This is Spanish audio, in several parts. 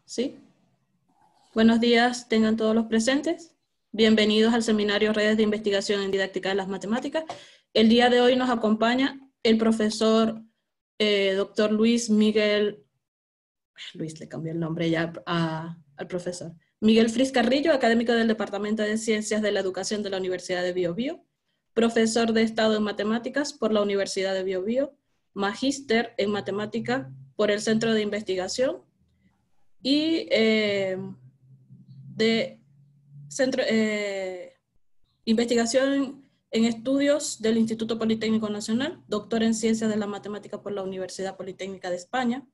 ¿Sí? Buenos días, tengan todos los presentes. Bienvenidos al seminario Redes de Investigación en Didáctica de las Matemáticas. El día de hoy nos acompaña el profesor doctor Luis Miguel, Luis le cambié el nombre ya al profesor, Miguel Fris Carrillo, académico del Departamento de Ciencias de la Educación de la Universidad de Biobío, profesor de Estado en Matemáticas por la Universidad de Biobío, magíster en Matemática por el Centro de Investigación y de centro, investigación en estudios del Instituto Politécnico Nacional, doctor en Ciencias de la Matemática por la Universidad Politécnica de España.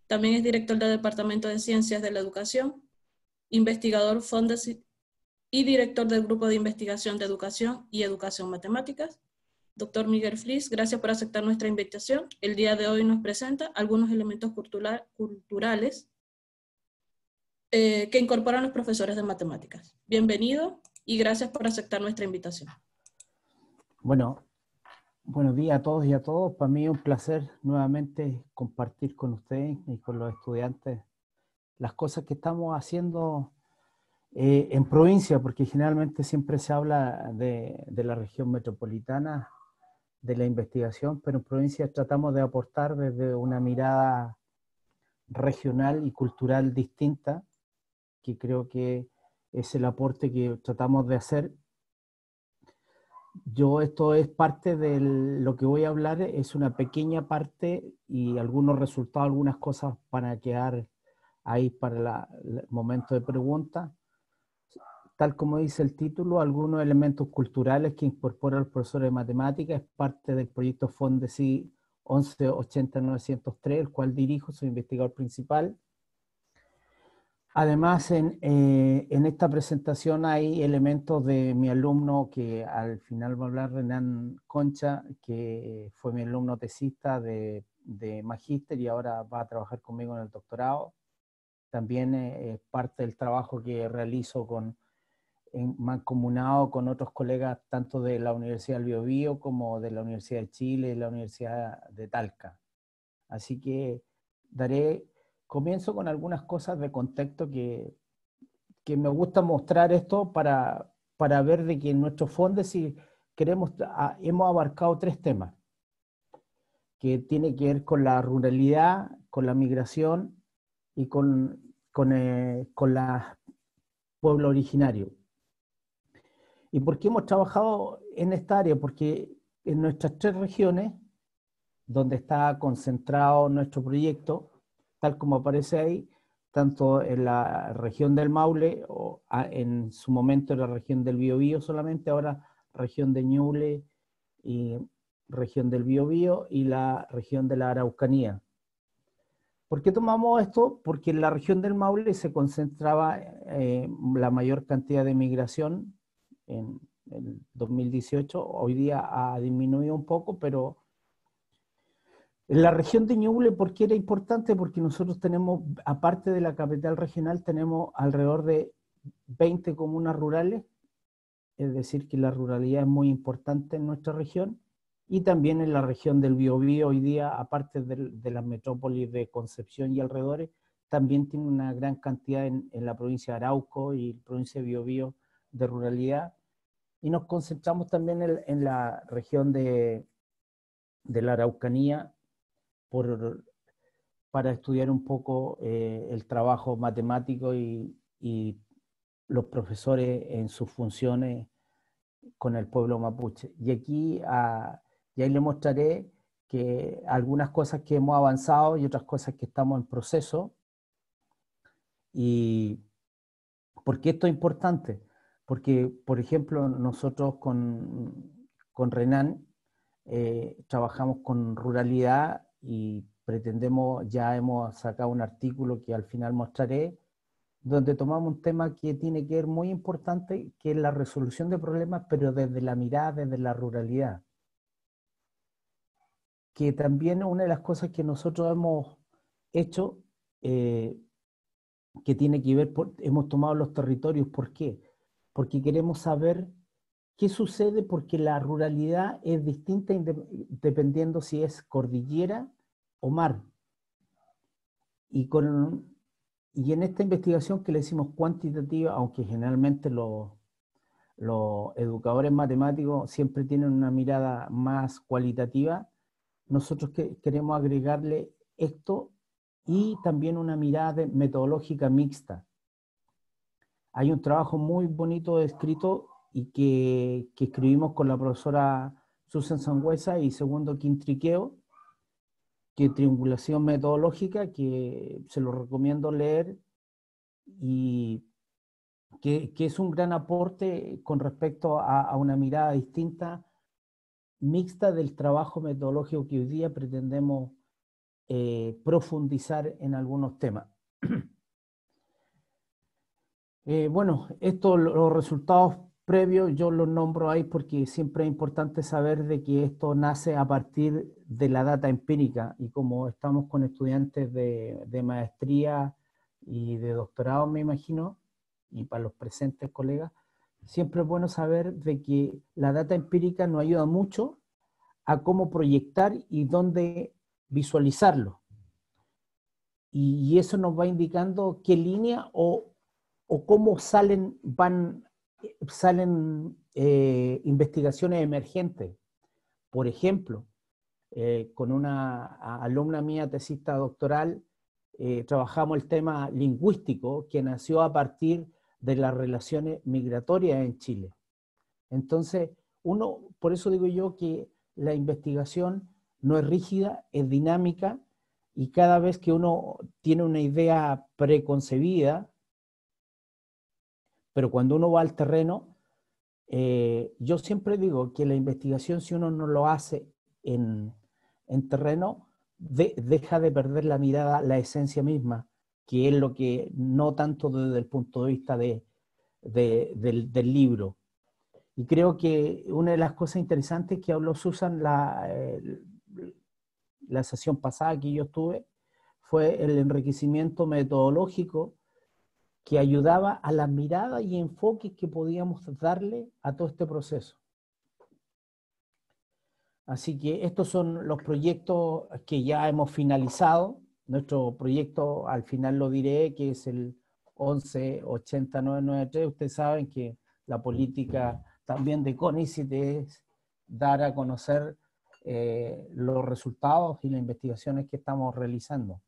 También es director del Departamento de Ciencias de la Educación, investigador Fondesit y director del Grupo de Investigación de Educación y Educación Matemáticas. Doctor Miguel Flis, gracias por aceptar nuestra invitación. El día de hoy nos presenta algunos elementos culturales que incorporan los profesores de matemáticas. Bienvenido y gracias por aceptar nuestra invitación. Bueno, buenos días a todos y a todos. Para mí es un placer nuevamente compartir con ustedes y con los estudiantes las cosas que estamos haciendo en provincia, porque generalmente siempre se habla de la región metropolitana, de la investigación, pero en provincia tratamos de aportar desde una mirada regional y cultural distinta, que creo que es el aporte que tratamos de hacer. Esto es parte de lo que voy a hablar, es una pequeña parte y algunos resultados, algunas cosas para quedar ahí para el momento de preguntas. Tal como dice el título, algunos elementos culturales que incorpora el profesor de matemáticas, es parte del proyecto Fondesit 1180-903, el cual dirijo, soy investigador principal. Además, en esta presentación hay elementos de mi alumno que al final va a hablar, Renan Concha, que fue mi alumno tesista de magíster y ahora va a trabajar conmigo en el doctorado. También es parte del trabajo que realizo mancomunado con otros colegas tanto de la Universidad del Biobío como de la Universidad de Chile y la Universidad de Talca. Así que comienzo con algunas cosas de contexto que me gusta mostrar esto para ver de que en nuestro fondo si hemos abarcado tres temas, que tiene que ver con la ruralidad, con la migración y con los pueblos originarios. ¿Y por qué hemos trabajado en esta área? Porque en nuestras tres regiones, donde está concentrado nuestro proyecto, tal como aparece ahí, tanto en la región del Maule, o en su momento en la región del Biobío solamente, ahora región de Ñuble y región del Biobío y la región de la Araucanía. ¿Por qué tomamos esto? Porque en la región del Maule se concentraba la mayor cantidad de migración en el 2018, hoy día ha disminuido un poco, pero en la región de Ñuble, ¿por qué era importante? Porque nosotros tenemos, aparte de la capital regional, tenemos alrededor de 20 comunas rurales, es decir, que la ruralidad es muy importante en nuestra región, y también en la región del Biobío hoy día, aparte de las metrópolis de Concepción y alrededores, también tiene una gran cantidad en la provincia de Arauco y provincia de Biobío de ruralidad, y nos concentramos también en la región de la Araucanía, para estudiar un poco el trabajo matemático y los profesores en sus funciones con el pueblo mapuche. Y aquí, y ahí le mostraré que algunas cosas que hemos avanzado y otras cosas que estamos en proceso. ¿Y por qué esto es importante? Porque, por ejemplo, nosotros con Renan trabajamos con ruralidad y ya hemos sacado un artículo que al final mostraré, donde tomamos un tema que tiene que ver muy importante, que es la resolución de problemas, pero desde la mirada, desde la ruralidad. Que también una de las cosas que nosotros hemos hecho, que tiene que ver, hemos tomado los territorios, ¿por qué? Porque queremos saber qué sucede, porque la ruralidad es distinta dependiendo si es cordillera o mar. Y Y en esta investigación que le decimos cuantitativa, aunque generalmente los educadores matemáticos siempre tienen una mirada más cualitativa, nosotros queremos agregarle esto y también una mirada metodológica mixta. Hay un trabajo muy bonito escrito y que escribimos con la profesora Susan Sangüesa y segundo Quintriqueo, que triangulación metodológica, que se lo recomiendo leer y que es un gran aporte con respecto a una mirada distinta, mixta del trabajo metodológico que hoy día pretendemos profundizar en algunos temas. Bueno, los resultados previos yo los nombro ahí porque siempre es importante saber de que esto nace a partir de la data empírica y como estamos con estudiantes de maestría y de doctorado, me imagino, y para los presentes colegas, siempre es bueno saber de que la data empírica nos ayuda mucho a cómo proyectar y dónde visualizarlo. Y eso nos va indicando qué línea o cómo salen investigaciones emergentes. Por ejemplo, con una alumna mía, tesista doctoral, trabajamos el tema lingüístico que nació a partir de las relaciones migratorias en Chile. Entonces, por eso digo yo que la investigación no es rígida, es dinámica, y cada vez que uno tiene una idea preconcebida, pero cuando uno va al terreno, yo siempre digo que la investigación, si uno no lo hace en terreno, deja de perder la mirada, la esencia misma, que es lo que no tanto desde el punto de vista del libro. Y creo que una de las cosas interesantes que habló Susan la sesión pasada que yo estuve fue el enriquecimiento metodológico que ayudaba a la mirada y enfoques que podíamos darle a todo este proceso. Así que estos son los proyectos que ya hemos finalizado. Nuestro proyecto, al final lo diré, que es el 11-80-993. Ustedes saben que la política también de CONICET es dar a conocer los resultados y las investigaciones que estamos realizando.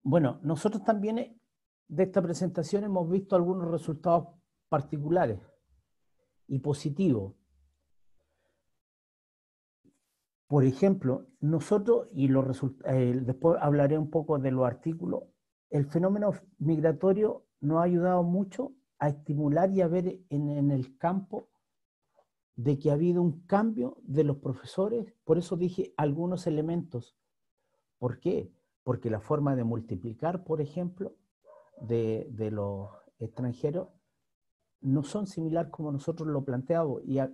Bueno, nosotros también de esta presentación hemos visto algunos resultados particulares y positivos. Por ejemplo, nosotros, y después hablaré un poco de los artículos, el fenómeno migratorio nos ha ayudado mucho a estimular y a ver en el campo de que ha habido un cambio de los profesores, por eso dije algunos elementos. ¿Por qué? Porque la forma de multiplicar, por ejemplo, de los extranjeros no son similar como nosotros lo planteamos y ha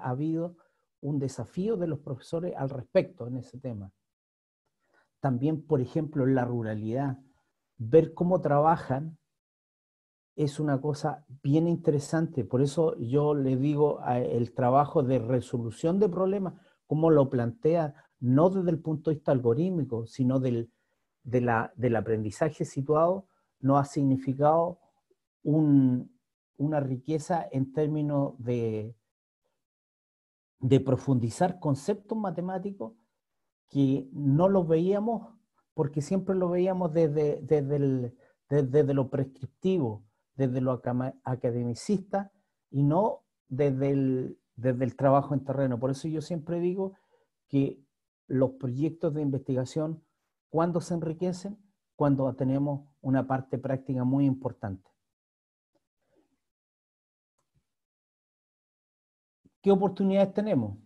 habido un desafío de los profesores al respecto en ese tema. También, por ejemplo, en la ruralidad, ver cómo trabajan es una cosa bien interesante. Por eso yo le digo el trabajo de resolución de problemas, cómo lo plantea, no desde el punto de vista algorítmico, sino del aprendizaje situado, nos ha significado una riqueza en términos de profundizar conceptos matemáticos que no los veíamos porque siempre lo veíamos desde lo prescriptivo, desde lo academicista y no desde el trabajo en terreno. Por eso yo siempre digo que los proyectos de investigación, ¿cuándo se enriquecen? Cuando tenemos una parte práctica muy importante. ¿Qué oportunidades tenemos?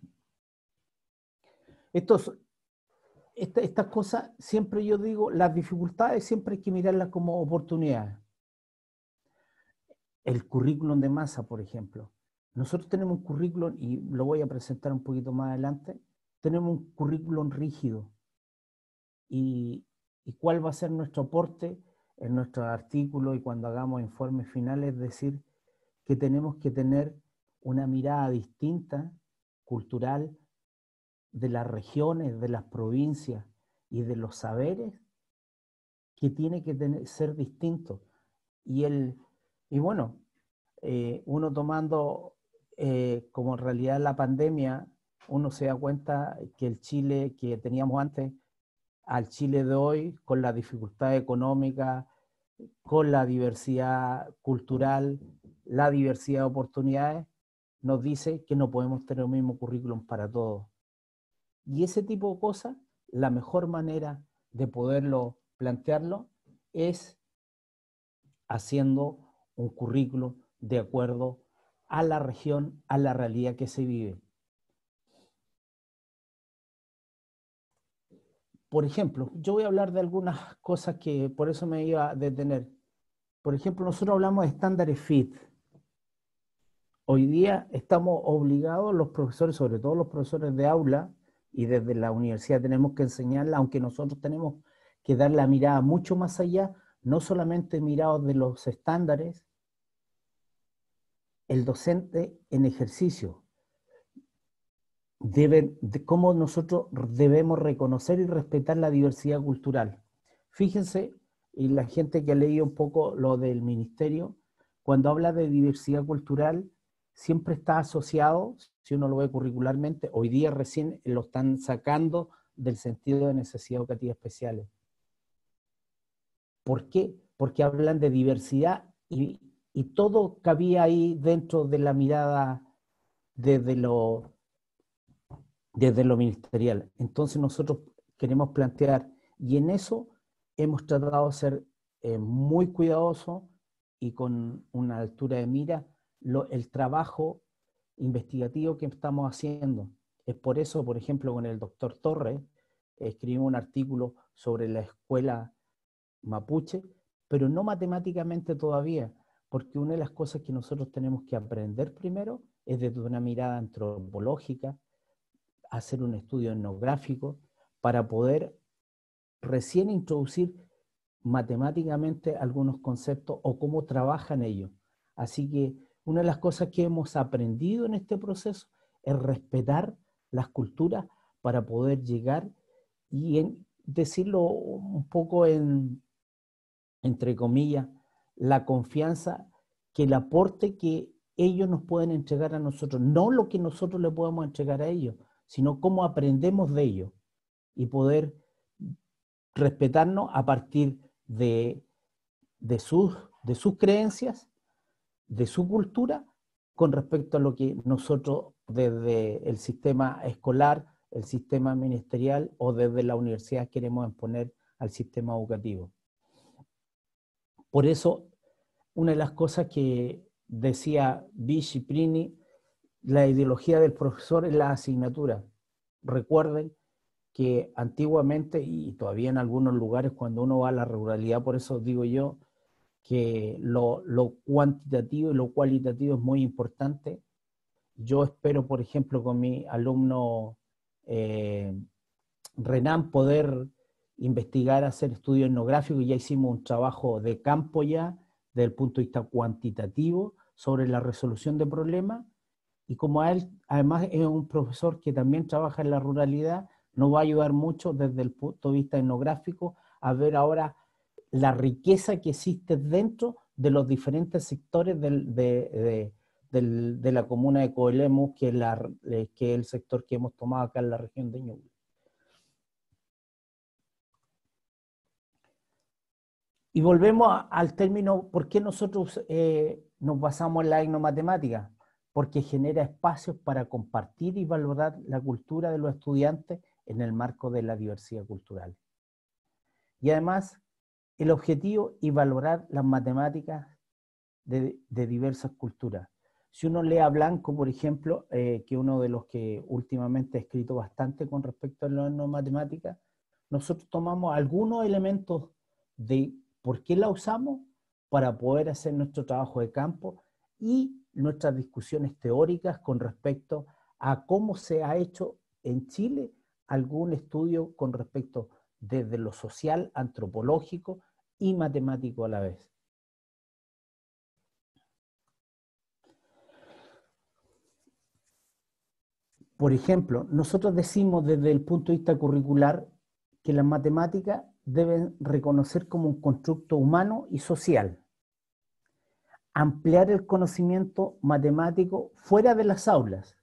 Estas cosas, siempre yo digo, las dificultades siempre hay que mirarlas como oportunidades. El currículum de masa, por ejemplo. Nosotros tenemos un currículum, y lo voy a presentar un poquito más adelante, tenemos un currículum rígido. ¿Y cuál va a ser nuestro aporte en nuestros artículos y cuando hagamos informes finales? Es decir, que tenemos que tener una mirada distinta, cultural, de las regiones, de las provincias y de los saberes que tiene que ser distinto. Y bueno, uno tomando como realidad la pandemia, uno se da cuenta que el Chile que teníamos antes, al Chile de hoy, con la dificultad económica, con la diversidad cultural, la diversidad de oportunidades, nos dice que no podemos tener el mismo currículum para todos. Y ese tipo de cosas, la mejor manera de poderlo plantearlo es haciendo un currículum de acuerdo a la región, a la realidad que se vive. Por ejemplo, yo voy a hablar de algunas cosas que por eso me iba a detener. Por ejemplo, nosotros hablamos de estándares FIT. Hoy día estamos obligados los profesores, sobre todo los profesores de aula, y desde la universidad tenemos que enseñarla, aunque nosotros tenemos que dar la mirada mucho más allá, no solamente mirados de los estándares, el docente en ejercicio de cómo nosotros debemos reconocer y respetar la diversidad cultural. Fíjense, y la gente que ha leído un poco lo del ministerio, cuando habla de diversidad cultural, siempre está asociado, si uno lo ve curricularmente, hoy día recién lo están sacando del sentido de necesidad educativa especiales. ¿Por qué? Porque hablan de diversidad y todo cabía ahí dentro de la mirada desde lo ministerial. Entonces nosotros queremos plantear, y en eso hemos tratado de ser muy cuidadosos y con una altura de mira el trabajo investigativo que estamos haciendo. Es por eso, por ejemplo, con el doctor Torres, escribimos un artículo sobre la escuela mapuche, pero no matemáticamente todavía, porque una de las cosas que nosotros tenemos que aprender primero es desde una mirada antropológica, hacer un estudio etnográfico para poder recién introducir matemáticamente algunos conceptos o cómo trabajan ellos. Así que una de las cosas que hemos aprendido en este proceso es respetar las culturas para poder llegar y decirlo un poco entre comillas, la confianza que el aporte que ellos nos pueden entregar a nosotros, no lo que nosotros le podemos entregar a ellos, sino cómo aprendemos de ellos y poder respetarnos a partir de sus creencias, de su cultura, con respecto a lo que nosotros desde el sistema escolar, el sistema ministerial o desde la universidad queremos imponer al sistema educativo. Por eso, una de las cosas que decía Vichy Prini, la ideología del profesor es la asignatura. Recuerden que antiguamente, y todavía en algunos lugares cuando uno va a la ruralidad, por eso digo yo que lo cuantitativo y lo cualitativo es muy importante. Yo espero, por ejemplo, con mi alumno Renan poder investigar, hacer estudios etnográficos. Ya hicimos un trabajo de campo ya, desde el punto de vista cuantitativo, sobre la resolución de problemas. Y como él, además, es un profesor que también trabaja en la ruralidad, nos va a ayudar mucho desde el punto de vista etnográfico a ver ahora la riqueza que existe dentro de los diferentes sectores de la comuna de Coelemu, que es el sector que hemos tomado acá en la región de Ñuble. Y volvemos al término, ¿por qué nosotros nos basamos en la etnomatemática? Porque genera espacios para compartir y valorar la cultura de los estudiantes en el marco de la diversidad cultural. Y además, el objetivo es valorar las matemáticas de diversas culturas. Si uno lee a Blanco, por ejemplo, que es uno de los que últimamente ha escrito bastante con respecto a la etnomatemática, nosotros tomamos algunos elementos de por qué la usamos para poder hacer nuestro trabajo de campo y nuestras discusiones teóricas con respecto a cómo se ha hecho en Chile algún estudio con respecto desde lo social, antropológico y matemático a la vez. Por ejemplo, nosotros decimos desde el punto de vista curricular que las matemáticas deben reconocer como un constructo humano y social. Ampliar el conocimiento matemático fuera de las aulas.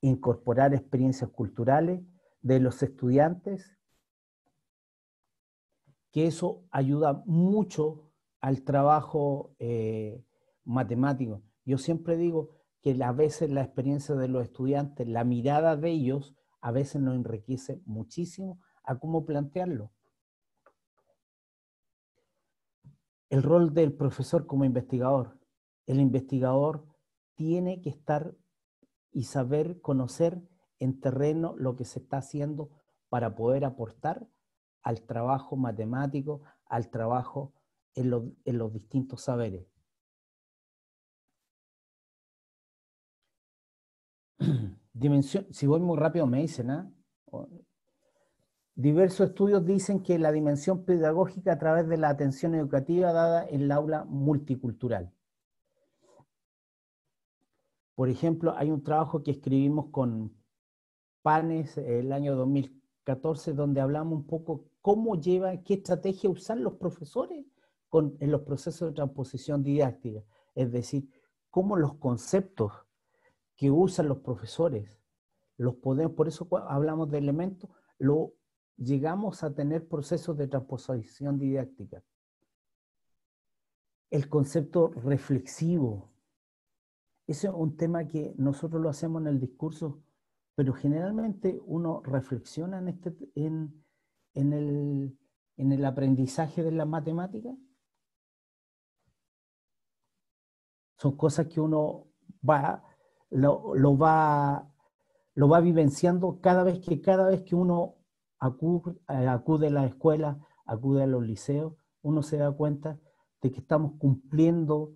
Incorporar experiencias culturales de los estudiantes, que eso ayuda mucho al trabajo matemático. Yo siempre digo que a veces la experiencia de los estudiantes, la mirada de ellos, a veces nos enriquece muchísimo a cómo plantearlo. El rol del profesor como investigador. El investigador tiene que estar y saber conocer en terreno lo que se está haciendo para poder aportar al trabajo matemático, al trabajo en los distintos saberes. Dimensión, si voy muy rápido me dicen, ¿ah? Diversos estudios dicen que la dimensión pedagógica a través de la atención educativa dada en el aula multicultural. Por ejemplo, hay un trabajo que escribimos con Panes el año 2014, donde hablamos un poco qué estrategia usan los profesores en los procesos de transposición didáctica. Es decir, cómo los conceptos que usan los profesores, por eso hablamos de elementos, llegamos a tener procesos de transposición didáctica. El concepto reflexivo, ese es un tema que nosotros lo hacemos en el discurso, pero generalmente uno reflexiona en el aprendizaje de la matemática. Son cosas que uno lo va vivenciando cada vez que uno acude a la escuela, acude a los liceos, uno se da cuenta de que estamos cumpliendo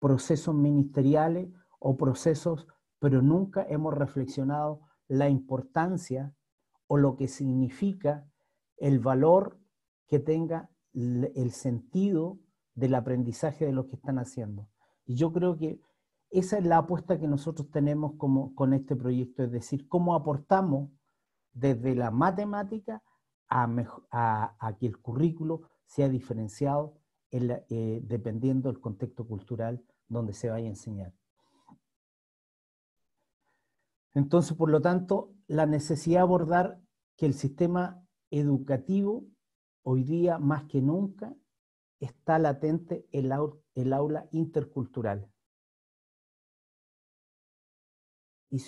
procesos ministeriales o procesos, pero nunca hemos reflexionado la importancia o lo que significa el valor que tenga el sentido del aprendizaje de lo que están haciendo. Y yo creo que esa es la apuesta que nosotros tenemos con este proyecto, es decir, cómo aportamos desde la matemática a que el currículo sea diferenciado dependiendo del contexto cultural donde se vaya a enseñar. Entonces, por lo tanto, la necesidad de abordar que el sistema educativo hoy día más que nunca está latente el aula intercultural. Y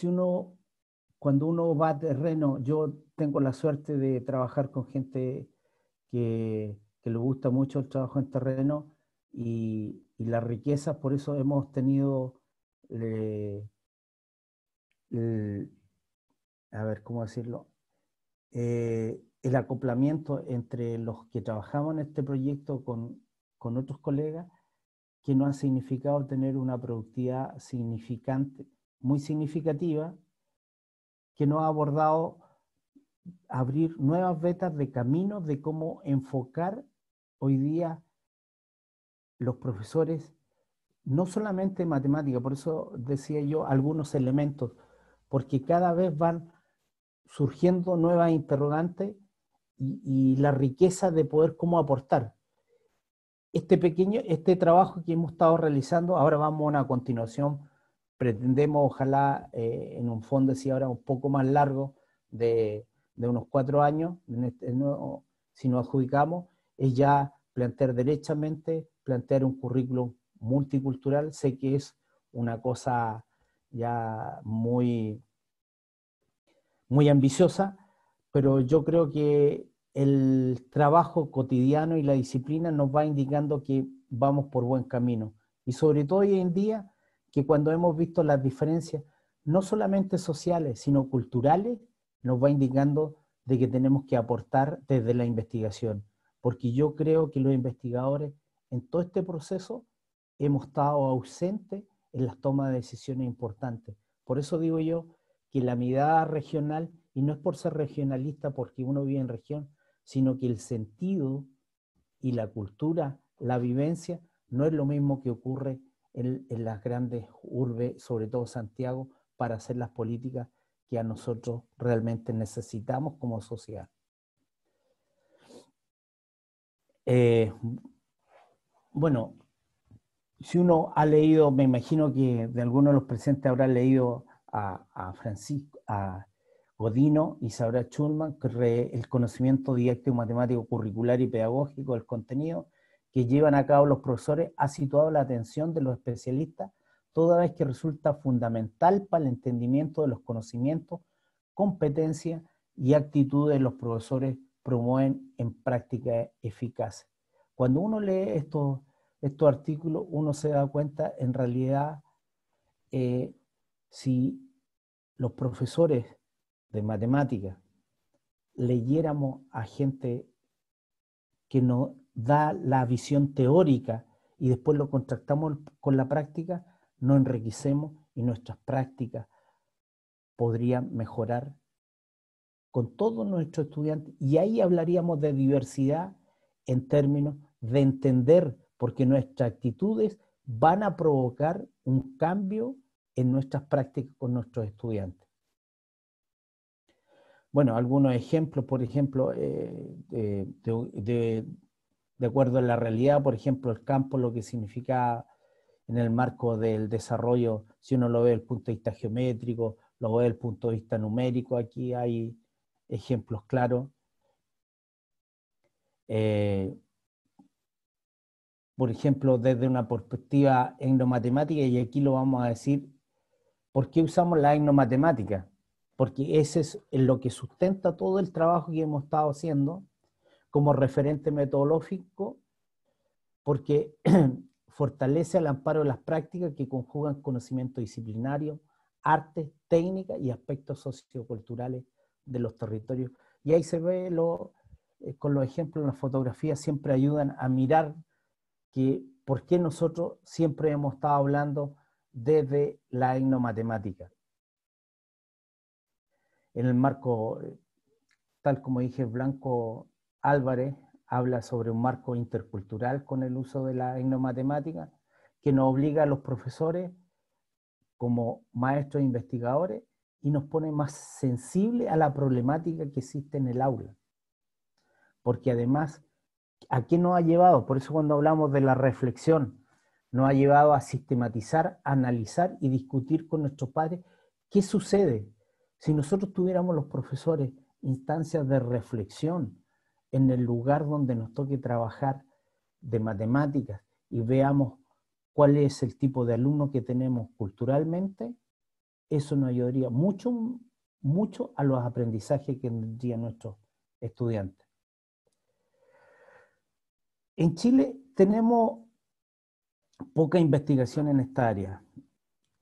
cuando uno va a terreno, yo tengo la suerte de trabajar con gente que le gusta mucho el trabajo en terreno y las riquezas, por eso hemos tenido, a ver, ¿cómo decirlo? El acoplamiento entre los que trabajamos en este proyecto con otros colegas que nos han significado tener una productividad significante, muy significativa, que nos ha abordado abrir nuevas vetas de caminos de cómo enfocar hoy día los profesores, no solamente en matemática, por eso decía yo algunos elementos, porque cada vez van surgiendo nuevas interrogantes y la riqueza de poder cómo aportar. Este trabajo que hemos estado realizando, ahora vamos a una continuación, pretendemos ojalá en un fondo, si ahora un poco más largo, de unos 4 años, si nos adjudicamos, es ya plantear derechamente, plantear un currículum multicultural. Sé que es una cosa ya muy ambiciosa, pero yo creo que el trabajo cotidiano y la disciplina nos va indicando que vamos por buen camino. Y sobre todo hoy en día, que cuando hemos visto las diferencias, no solamente sociales, sino culturales, nos va indicando de que tenemos que aportar desde la investigación. Porque yo creo que los investigadores en todo este proceso hemos estado ausentes en las tomas de decisiones importantes. Por eso digo yo que la mirada regional, y no es por ser regionalista porque uno vive en región, sino que el sentido y la cultura, la vivencia, no es lo mismo que ocurre en las grandes urbes, sobre todo Santiago, para hacer las políticas que a nosotros realmente necesitamos como sociedad. Bueno, si uno ha leído, me imagino que de algunos de los presentes habrá leído a Godino y sabrá Schulman, que el conocimiento didáctico, matemático, curricular y pedagógico del contenido que llevan a cabo los profesores ha situado la atención de los especialistas, toda vez que resulta fundamental para el entendimiento de los conocimientos, competencias y actitudes de los profesores promueven en prácticas eficaces. Cuando uno lee estos artículos, uno se da cuenta, en realidad, si los profesores de matemáticas leyéramos a gente que nos da la visión teórica y después lo contrastamos con la práctica, nos enriquecemos y nuestras prácticas podrían mejorar con todos nuestros estudiantes. Y ahí hablaríamos de diversidad en términos de entender, porque nuestras actitudes van a provocar un cambio en nuestras prácticas con nuestros estudiantes. Bueno, algunos ejemplos, por ejemplo, de acuerdo a la realidad, por ejemplo, el campo, lo que significa en el marco del desarrollo, si uno lo ve desde el punto de vista geométrico, lo ve desde el punto de vista numérico, aquí hay ejemplos claros. Por ejemplo, desde una perspectiva etnomatemática, y aquí lo vamos a decir, ¿por qué usamos la etnomatemática? Porque ese es lo que sustenta todo el trabajo que hemos estado haciendo como referente metodológico, porque fortalece al amparo de las prácticas que conjugan conocimiento disciplinario, arte, técnica y aspectos socioculturales de los territorios. Y ahí se ve, con los ejemplos en las fotografías, siempre ayudan a mirar que por qué nosotros siempre hemos estado hablando desde la etnomatemática. En el marco, tal como dije, Blanco Álvarez habla sobre un marco intercultural con el uso de la etnomatemática que nos obliga a los profesores como maestros e investigadores y nos pone más sensibles a la problemática que existe en el aula. Porque además, ¿a qué nos ha llevado? Por eso cuando hablamos de la reflexión, nos ha llevado a sistematizar, analizar y discutir con nuestros padres qué sucede si nosotros tuviéramos los profesores instancias de reflexión en el lugar donde nos toque trabajar de matemáticas y veamos cuál es el tipo de alumno que tenemos culturalmente. Eso nos ayudaría mucho, mucho a los aprendizajes que tendrían nuestros estudiantes. En Chile tenemos poca investigación en esta área.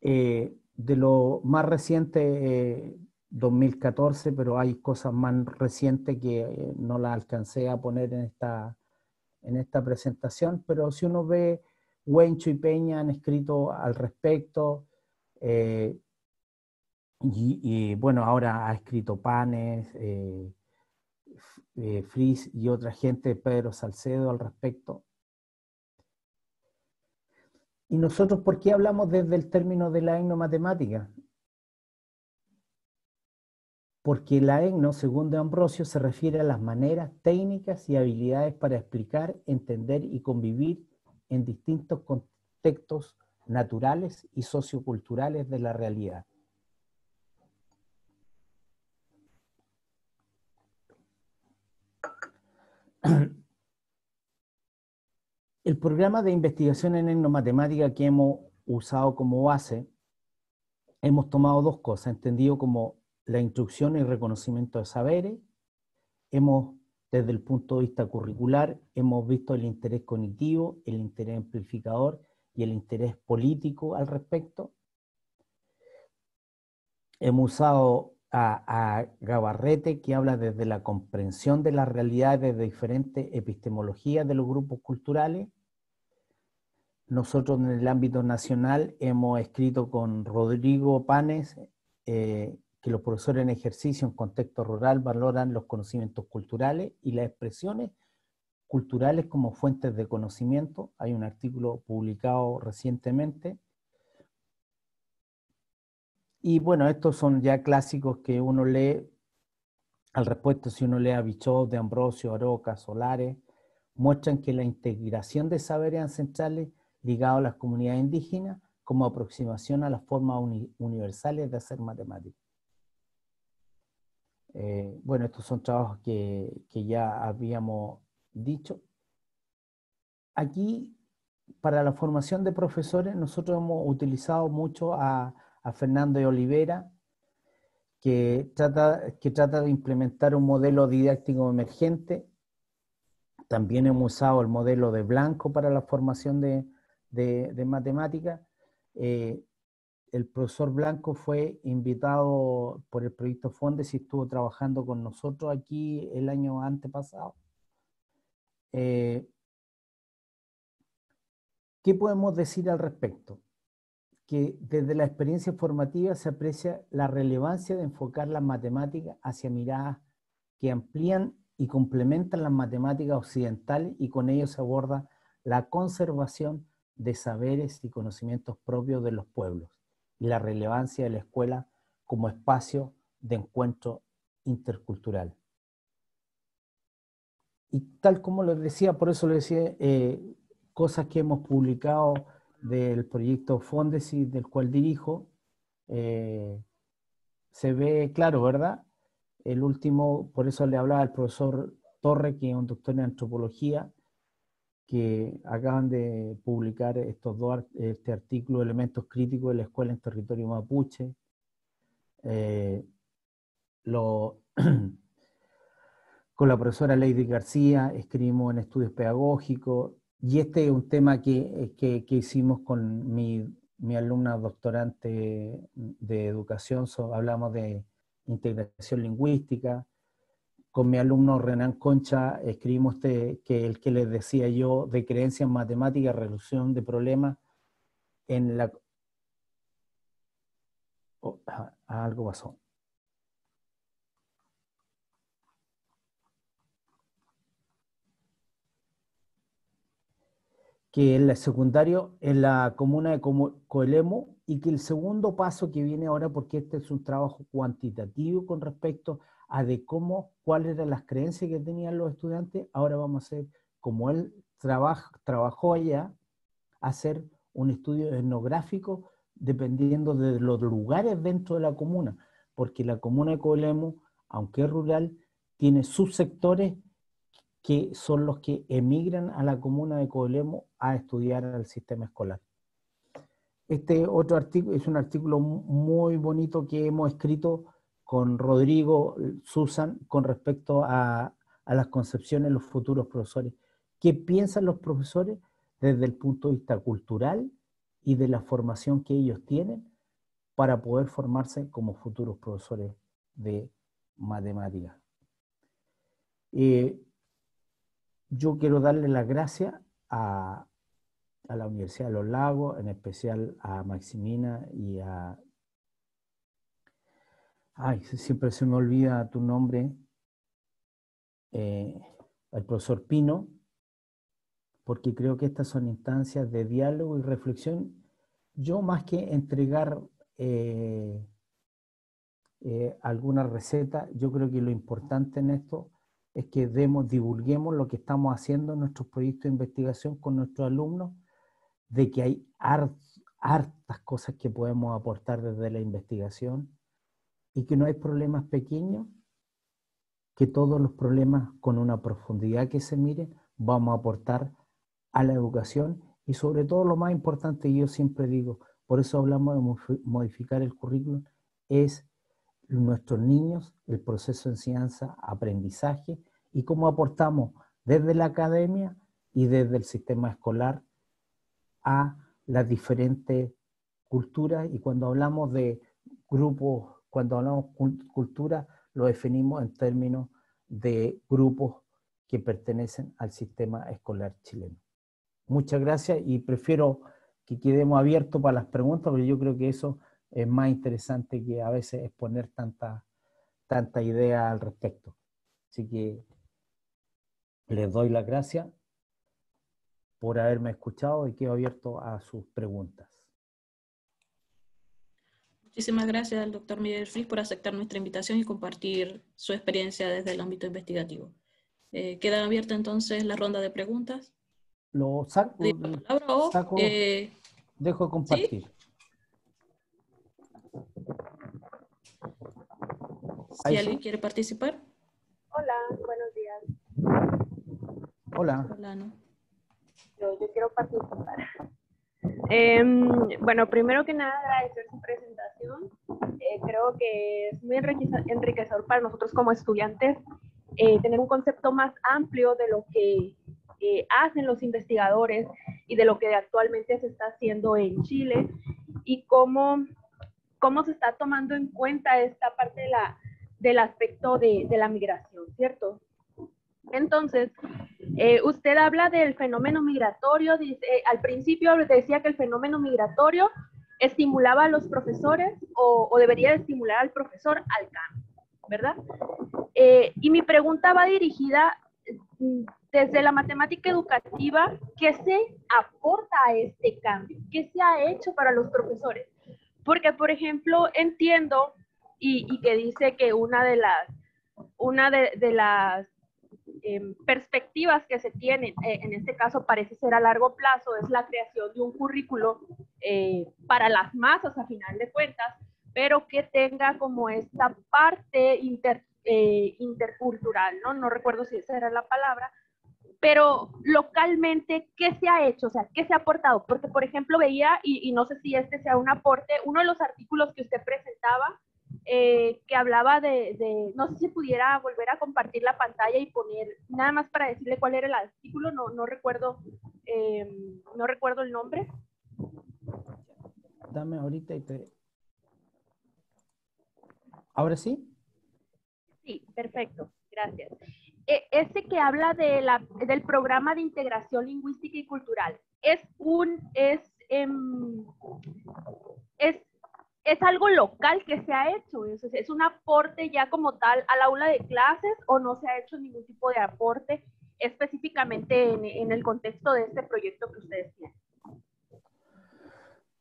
De lo más reciente, 2014, pero hay cosas más recientes que no las alcancé a poner en esta presentación, pero si uno ve, Huencho y Peña han escrito al respecto, y bueno, ahora ha escrito Panes, Fris y otra gente, Pedro Salcedo, al respecto. ¿Y nosotros por qué hablamos desde el término de la etnomatemática? Porque la etno, según de Ambrosio, se refiere a las maneras, técnicas y habilidades para explicar, entender y convivir en distintos contextos naturales y socioculturales de la realidad. El programa de investigación en etnomatemática que hemos usado como base, hemos tomado dos cosas, entendido como la instrucción y reconocimiento de saberes. Desde el punto de vista curricular, hemos visto el interés cognitivo, el interés amplificador y el interés político al respecto. Hemos usado a Gabarrete, que habla desde la comprensión de las realidades de diferentes epistemologías de los grupos culturales. Nosotros en el ámbito nacional hemos escrito con Rodrigo Panes, que los profesores en ejercicio en contexto rural valoran los conocimientos culturales y las expresiones culturales como fuentes de conocimiento. Hay un artículo publicado recientemente. Y bueno, estos son ya clásicos que uno lee al respecto, si uno lee a Bichot, de Ambrosio, Aroca, Solares, muestran que la integración de saberes ancestrales ligados a las comunidades indígenas como aproximación a las formas universales de hacer matemáticas. Bueno, estos son trabajos que ya habíamos dicho. Aquí, para la formación de profesores, nosotros hemos utilizado mucho a Fernando de Olivera, que trata de implementar un modelo didáctico emergente. También hemos usado el modelo de Blanco para la formación de matemáticas. El profesor Blanco fue invitado por el proyecto Fondes y estuvo trabajando con nosotros aquí el año antepasado. ¿Qué podemos decir al respecto? Que desde la experiencia formativa se aprecia la relevancia de enfocar las matemáticas hacia miradas que amplían y complementan las matemáticas occidentales, y con ello se aborda la conservación de saberes y conocimientos propios de los pueblos y la relevancia de la escuela como espacio de encuentro intercultural. Y tal como les decía, por eso les decía, cosas que hemos publicado del proyecto Fondesi, del cual dirijo, se ve claro, ¿verdad? El último, por eso le hablaba al profesor Torre, que es un doctor en antropología, que acaban de publicar este artículo, Elementos Críticos de la Escuela en Territorio Mapuche. Con la profesora Lady García escribimos en estudios pedagógicos, y este es un tema que hicimos con mi alumna doctorante de educación. Hablamos de integración lingüística. Con mi alumno Renan Concha escribimos el que les decía yo, de creencias matemáticas, resolución de problemas en la... algo pasó. Que el secundario en la comuna de Coelemo, y que el segundo paso que viene ahora, porque este es un trabajo cuantitativo con respecto a de cuáles eran las creencias que tenían los estudiantes, ahora vamos a hacer, como él trabajó allá, hacer un estudio etnográfico dependiendo de los lugares dentro de la comuna, porque la comuna de Coelemo, aunque es rural, tiene subsectores que son los que emigran a la comuna de Coelemo a estudiar al sistema escolar. Este otro artículo es un artículo muy bonito que hemos escrito con Rodrigo Susan con respecto a las concepciones de los futuros profesores. ¿Qué piensan los profesores desde el punto de vista cultural y de la formación que ellos tienen para poder formarse como futuros profesores de matemáticas? Yo quiero darle las gracias a la Universidad de los Lagos, en especial a Maximina y a... Ay, siempre se me olvida tu nombre. Al profesor Pino, porque creo que estas son instancias de diálogo y reflexión. Yo, más que entregar alguna receta, yo creo que lo importante en esto es que divulguemos lo que estamos haciendo en nuestros proyectos de investigación con nuestros alumnos, de que hay hartas cosas que podemos aportar desde la investigación, y que no hay problemas pequeños, que todos los problemas con una profundidad que se mire vamos a aportar a la educación. Y sobre todo, lo más importante, yo siempre digo, por eso hablamos de modificar el currículum, es nuestros niños, el proceso de enseñanza, aprendizaje, y cómo aportamos desde la academia y desde el sistema escolar a las diferentes culturas. Y cuando hablamos de grupos, cuando hablamos cultura, lo definimos en términos de grupos que pertenecen al sistema escolar chileno. Muchas gracias, y prefiero que quedemos abiertos para las preguntas, porque yo creo que eso es más interesante que a veces exponer tanta idea al respecto. Así que les doy las gracias por haberme escuchado y quedo abierto a sus preguntas. Muchísimas gracias al doctor Miguel Fris por aceptar nuestra invitación y compartir su experiencia desde el ámbito investigativo. Queda abierta entonces la ronda de preguntas. Lo saco, La palabra o, dejo de compartir. ¿sí? ¿Ahí Si alguien sí? quiere participar. Hola, buenos días. Hola. Hola, ¿no? Yo quiero participar. Bueno, primero que nada, agradecer su presentación. Creo que es muy enriquecedor para nosotros como estudiantes tener un concepto más amplio de lo que hacen los investigadores y de lo que actualmente se está haciendo en Chile y cómo se está tomando en cuenta esta parte del aspecto de la migración, ¿cierto? Entonces, usted habla del fenómeno migratorio, dice, al principio decía que el fenómeno migratorio estimulaba a los profesores o debería estimular al profesor al cambio, ¿verdad? Y mi pregunta va dirigida desde la matemática educativa, ¿qué se aporta a este cambio? ¿Qué se ha hecho para los profesores? Porque, por ejemplo, entiendo y que dice que una de las perspectivas que se tienen, en este caso parece ser a largo plazo, es la creación de un currículo para las masas a final de cuentas, pero que tenga como esta parte intercultural, ¿no? No recuerdo si esa era la palabra, pero localmente, ¿qué se ha hecho? O sea, ¿qué se ha aportado? Porque, por ejemplo, veía, y no sé si este sea un aporte, uno de los artículos que usted presentaba, que hablaba no sé si pudiera volver a compartir la pantalla y poner, nada más para decirle cuál era el artículo, no recuerdo el nombre. Dame ahorita y te... ¿Ahora sí? Sí, perfecto, gracias. Ese que habla del programa de integración lingüística y cultural, ¿es algo local que se ha hecho? ¿Es un aporte ya como tal al aula de clases o no se ha hecho ningún tipo de aporte específicamente en el contexto de este proyecto que ustedes tienen?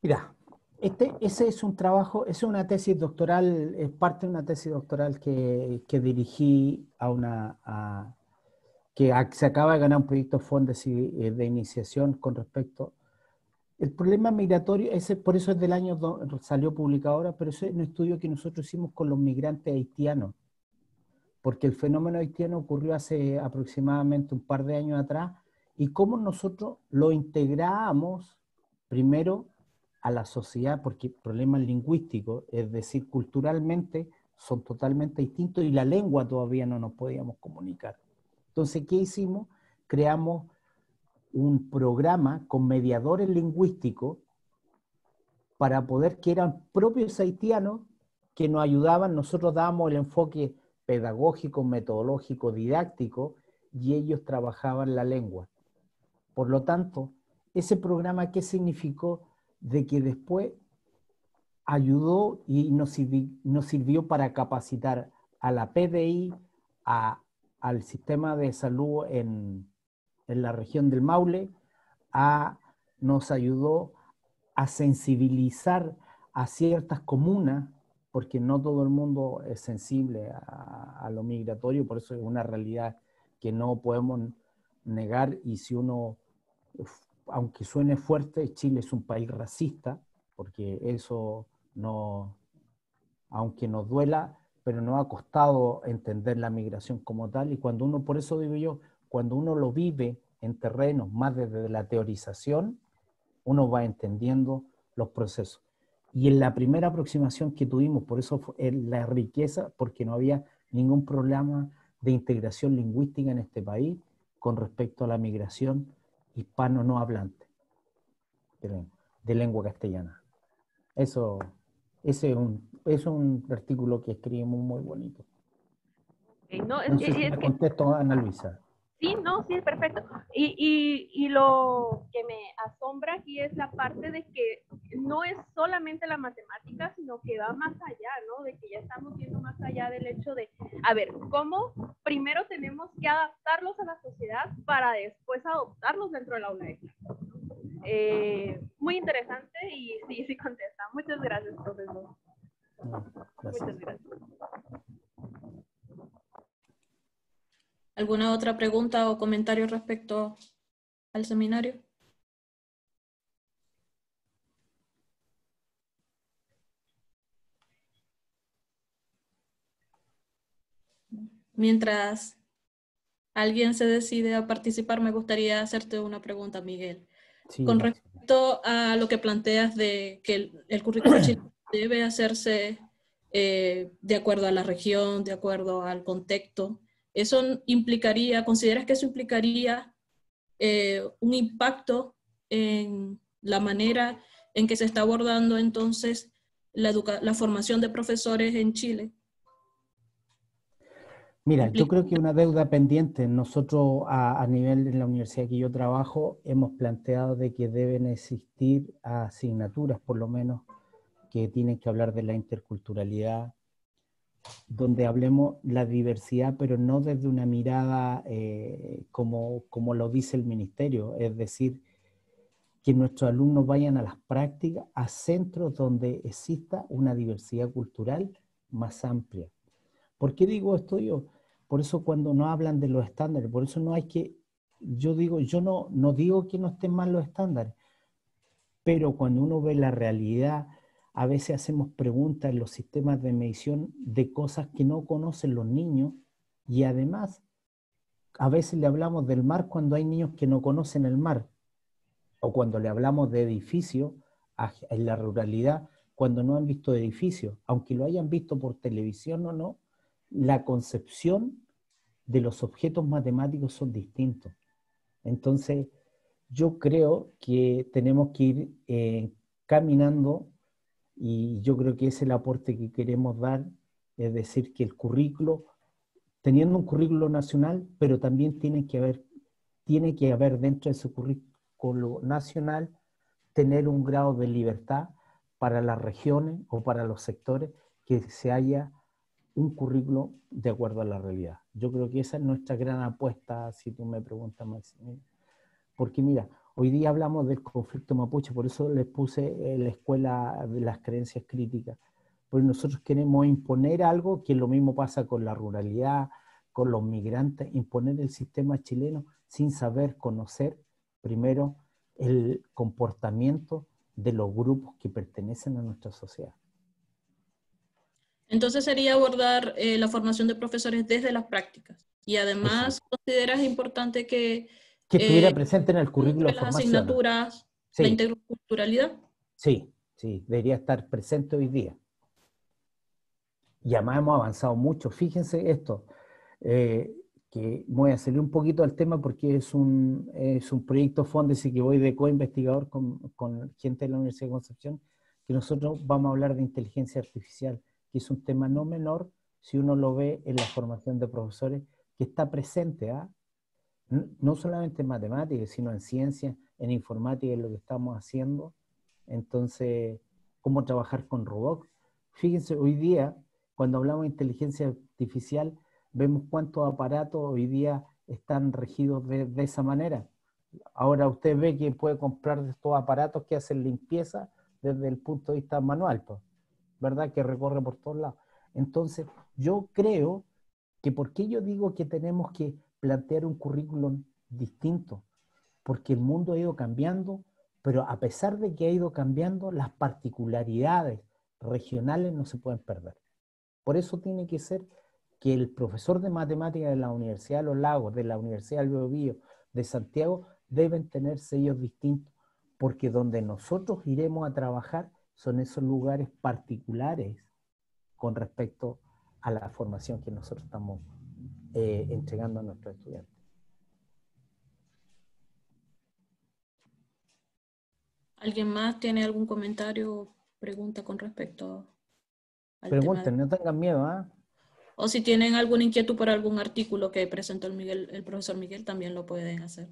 Mira, ese es un trabajo, es una tesis doctoral, es parte de una tesis doctoral que dirigí se acaba de ganar un proyecto Fondes de iniciación con respecto. El problema migratorio, por eso es del año, salió publicado ahora, pero ese es un estudio que nosotros hicimos con los migrantes haitianos, porque el fenómeno haitiano ocurrió hace aproximadamente un par de años atrás, y cómo nosotros lo integramos primero a la sociedad, porque problemas lingüísticos, es decir, culturalmente son totalmente distintos y la lengua todavía no nos podíamos comunicar. Entonces, ¿qué hicimos? Creamos un programa con mediadores lingüísticos para poder, que eran propios haitianos, que nos ayudaban, nosotros dábamos el enfoque pedagógico, metodológico, didáctico, y ellos trabajaban la lengua. Por lo tanto, ese programa, ¿qué significó? De que después ayudó y nos sirvió para capacitar a la PDI, al sistema de salud en la región del Maule, nos ayudó a sensibilizar a ciertas comunas, porque no todo el mundo es sensible a lo migratorio, por eso es una realidad que no podemos negar, y si uno, aunque suene fuerte, Chile es un país racista, porque eso no, aunque nos duela, pero nos ha costado entender la migración como tal, y cuando uno, por eso digo yo, cuando uno lo vive en terrenos más desde la teorización, uno va entendiendo los procesos. Y en la primera aproximación que tuvimos, por eso fue la riqueza, porque no había ningún problema de integración lingüística en este país con respecto a la migración hispano no hablante de lengua castellana. Ese es un artículo que escribimos muy bonito. No, No sé si me contesto, Ana Luisa. Sí, no, sí, perfecto. Y lo que me asombra aquí es la parte de que no es solamente la matemática, sino que va más allá, ¿no? De que ya estamos viendo más allá del hecho de, a ver, ¿cómo primero tenemos que adaptarlos a la sociedad para después adoptarlos dentro del aula de clase? Muy interesante y sí contesta. Muchas gracias, profesor. Gracias. Muchas gracias. ¿Alguna otra pregunta o comentario respecto al seminario? Mientras alguien se decide a participar, me gustaría hacerte una pregunta, Miguel. Sí, Con Máximo. respecto a lo que planteas de que el currículo chileno debe hacerse de acuerdo a la región, de acuerdo al contexto, ¿eso implicaría, consideras que eso implicaría un impacto en la manera en que se está abordando entonces la formación de profesores en Chile? Mira, yo ¿Implica? creo que una deuda pendiente, nosotros a nivel de la universidad que yo trabajo, hemos planteado de que deben existir asignaturas, por lo menos, que tienen que hablar de la interculturalidad, donde hablemos la diversidad, pero no desde una mirada como lo dice el ministerio, es decir, que nuestros alumnos vayan a las prácticas, a centros donde exista una diversidad cultural más amplia. ¿Por qué digo esto yo? Por eso cuando no hablan de los estándares, por eso no hay que, yo digo, yo no digo que no estén mal los estándares, pero cuando uno ve la realidad, a veces hacemos preguntas en los sistemas de medición de cosas que no conocen los niños y además a veces le hablamos del mar cuando hay niños que no conocen el mar o cuando le hablamos de edificios en la ruralidad cuando no han visto edificios, aunque lo hayan visto por televisión o no, la concepción de los objetos matemáticos son distintos. Entonces, yo creo que tenemos que ir caminando y yo creo que ese es el aporte que queremos dar, es decir, que el currículo, teniendo un currículo nacional, pero también tiene que haber dentro de ese currículo nacional, tener un grado de libertad para las regiones o para los sectores que se haya un currículo de acuerdo a la realidad. Yo creo que esa es nuestra gran apuesta, si tú me preguntas, Maximiliano. Porque mira, hoy día hablamos del conflicto mapuche, por eso les puse la escuela de las creencias críticas, porque nosotros queremos imponer algo que lo mismo pasa con la ruralidad, con los migrantes, imponer el sistema chileno sin saber conocer primero el comportamiento de los grupos que pertenecen a nuestra sociedad. Entonces sería abordar la formación de profesores desde las prácticas. Y además, Exacto. ¿consideras importante que Que estuviera presente en el currículo entre de las formación. asignaturas la Sí, interculturalidad? sí, sí, debería estar presente hoy día. Y además hemos avanzado mucho. Fíjense esto, que voy a salir un poquito del tema porque es un proyecto Fóndese que voy de co-investigador con gente de la Universidad de Concepción, que nosotros vamos a hablar de inteligencia artificial, que es un tema no menor si uno lo ve en la formación de profesores, que está presente, no solamente en matemáticas, sino en ciencia, en informática, en lo que estamos haciendo. Entonces, cómo trabajar con robots. Fíjense, hoy día, cuando hablamos de inteligencia artificial, vemos cuántos aparatos hoy día están regidos de esa manera. Ahora usted ve que puede comprar estos aparatos que hacen limpieza desde el punto de vista manual, pues, ¿verdad? Que recorre por todos lados. Entonces, yo creo que ¿por qué yo digo que tenemos que plantear un currículum distinto? Porque el mundo ha ido cambiando, pero a pesar de que ha ido cambiando, las particularidades regionales no se pueden perder. Por eso tiene que ser que el profesor de matemáticas de la Universidad de los Lagos, de la Universidad del Biobío, de Santiago, deben tener sellos distintos, porque donde nosotros iremos a trabajar son esos lugares particulares con respecto a la formación que nosotros estamos entregando a nuestros estudiantes. ¿Alguien más tiene algún comentario o pregunta con respecto al tema? Pregunten, no tengan miedo, ¿ah? O si tienen alguna inquietud por algún artículo que presentó el profesor Miguel, también lo pueden hacer.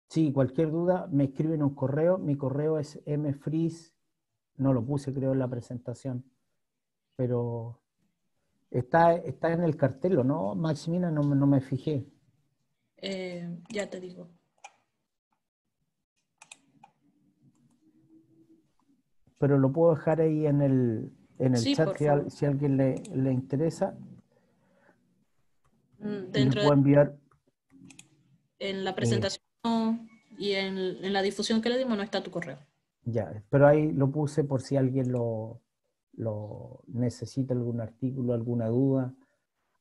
Sí, cualquier duda me escriben un correo. Mi correo es mfries, no lo puse creo en la presentación, pero está en el cartel, ¿o no, Maximina? No me fijé. Ya te digo. Pero lo puedo dejar ahí en el Sí, chat por favor. si a alguien le interesa. Y le Dentro de puedo enviar En la presentación y en la difusión que le dimos no está tu correo. Ya, pero ahí lo puse por si alguien lo necesita, algún artículo, alguna duda,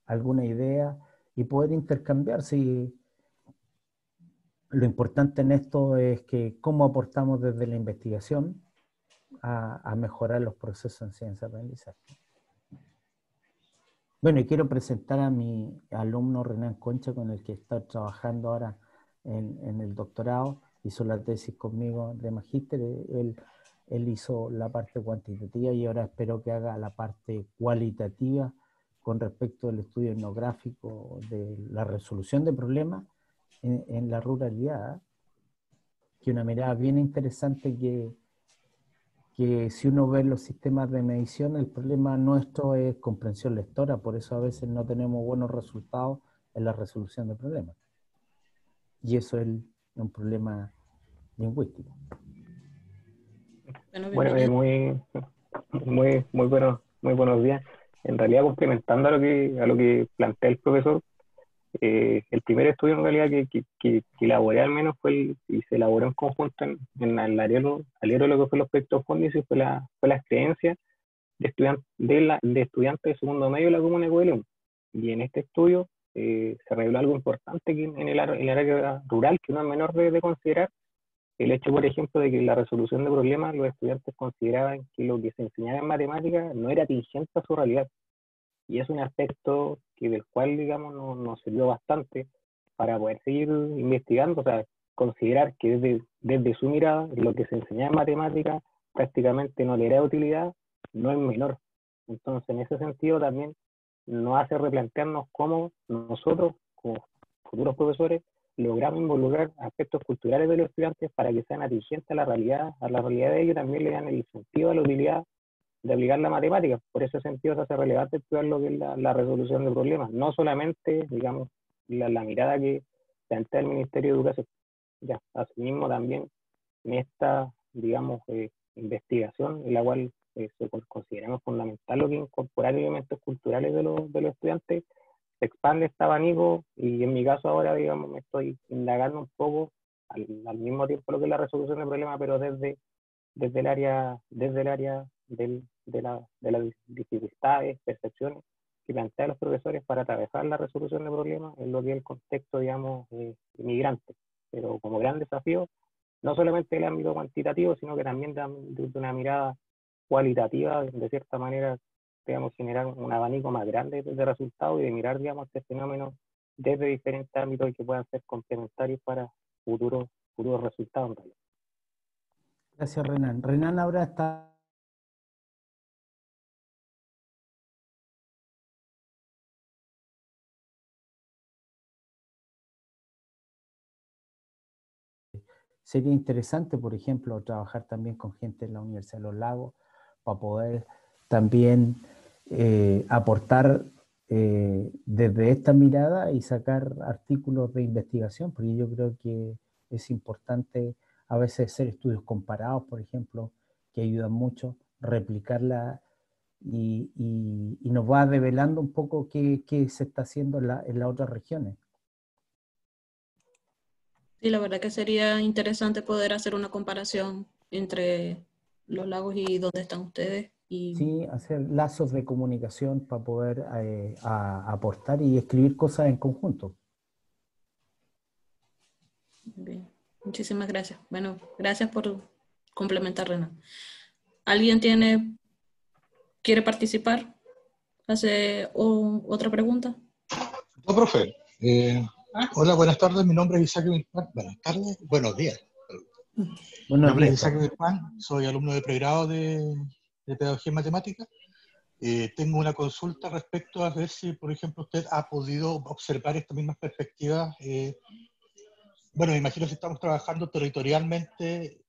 alguna idea, y poder intercambiar. Si lo importante en esto es que cómo aportamos desde la investigación a mejorar los procesos en ciencia-aprendizaje. Bueno, y quiero presentar a mi alumno Renan Concha, con el que estoy trabajando ahora en el doctorado. Hizo la tesis conmigo de magíster. Él hizo la parte cuantitativa y ahora espero que haga la parte cualitativa con respecto al estudio etnográfico de la resolución de problemas en la ruralidad, que una mirada bien interesante que si uno ve los sistemas de medición, el problema nuestro es comprensión lectora, por eso a veces no tenemos buenos resultados en la resolución de problemas. Y eso es un problema lingüístico. Bueno, muy buenos días. En realidad, complementando a lo que plantea el profesor, el primer estudio en realidad que elaboré al menos y se elaboró en conjunto en el Aliero lo que fue los proyectos Fondis, y fue las creencias de estudiantes de segundo medio de la comuna de Coelum. Y en este estudio se reveló algo importante que en el área rural, que no es menor de considerar, el hecho, por ejemplo, de que en la resolución de problemas los estudiantes consideraban que lo que se enseñaba en matemáticas no era tingente a su realidad. Y es un aspecto del cual, digamos, nos sirvió bastante para poder seguir investigando, o sea, considerar que desde su mirada, lo que se enseñaba en matemáticas prácticamente no le era de utilidad, no es menor. Entonces, en ese sentido también nos hace replantearnos cómo nosotros, como futuros profesores, logramos involucrar aspectos culturales de los estudiantes para que sean atingentes a la realidad de ellos, y también le dan el sentido a la utilidad de aplicar la matemática. Por ese sentido se hace relevante estudiar lo que es la resolución de problemas, no solamente, digamos, la mirada que plantea el Ministerio de Educación. Ya, asimismo también en esta, digamos, investigación, en la cual consideramos fundamental lo que incorporar elementos culturales de los estudiantes, se expande este abanico, y en mi caso ahora, digamos, me estoy indagando un poco al mismo tiempo lo que es la resolución de problemas, pero desde el área de las dificultades, percepciones que plantean los profesores para atravesar la resolución de problemas en lo que es el contexto, digamos, inmigrante. Pero como gran desafío, no solamente el ámbito cuantitativo, sino que también desde una mirada cualitativa, de cierta manera, digamos, generar un abanico más grande de resultados y de mirar, digamos, este fenómeno desde diferentes ámbitos y que puedan ser complementarios para futuros resultados en realidad. Gracias, Renan. Renan ahora está... Sería interesante, por ejemplo, trabajar también con gente en la Universidad de los Lagos para poder también aportar desde esta mirada y sacar artículos de investigación, porque yo creo que es importante a veces hacer estudios comparados, por ejemplo, que ayudan mucho, replicarla y nos va develando un poco qué se está haciendo en las otras regiones. Sí, la verdad que sería interesante poder hacer una comparación entre los lagos y dónde están ustedes. Sí, hacer lazos de comunicación para poder aportar y escribir cosas en conjunto. Bien, muchísimas gracias. Bueno, gracias por complementar, Renan. ¿Alguien quiere participar? ¿Hace otra pregunta? No, profe. Hola, buenas tardes. Mi nombre es Isaac Mirpan. Buenas tardes, buenos días. Mi nombre es Isaac Mirpan. Soy alumno de pregrado de Pedagogía en Matemáticas. Tengo una consulta respecto a ver si, por ejemplo, usted ha podido observar estas mismas perspectivas. Bueno, me imagino que estamos trabajando territorialmente.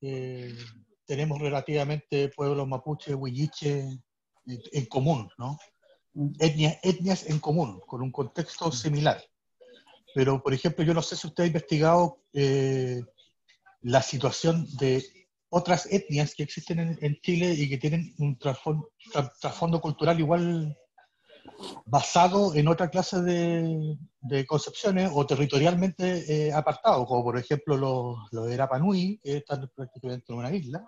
Tenemos relativamente pueblos mapuche, huilliche en común, ¿no? Etnias en común, con un contexto similar. Pero, por ejemplo, yo no sé si usted ha investigado la situación de otras etnias que existen en Chile y que tienen un trasfondo cultural igual basado en otra clase de concepciones o territorialmente apartados, como por ejemplo los de Rapa Nui, que están prácticamente en una isla.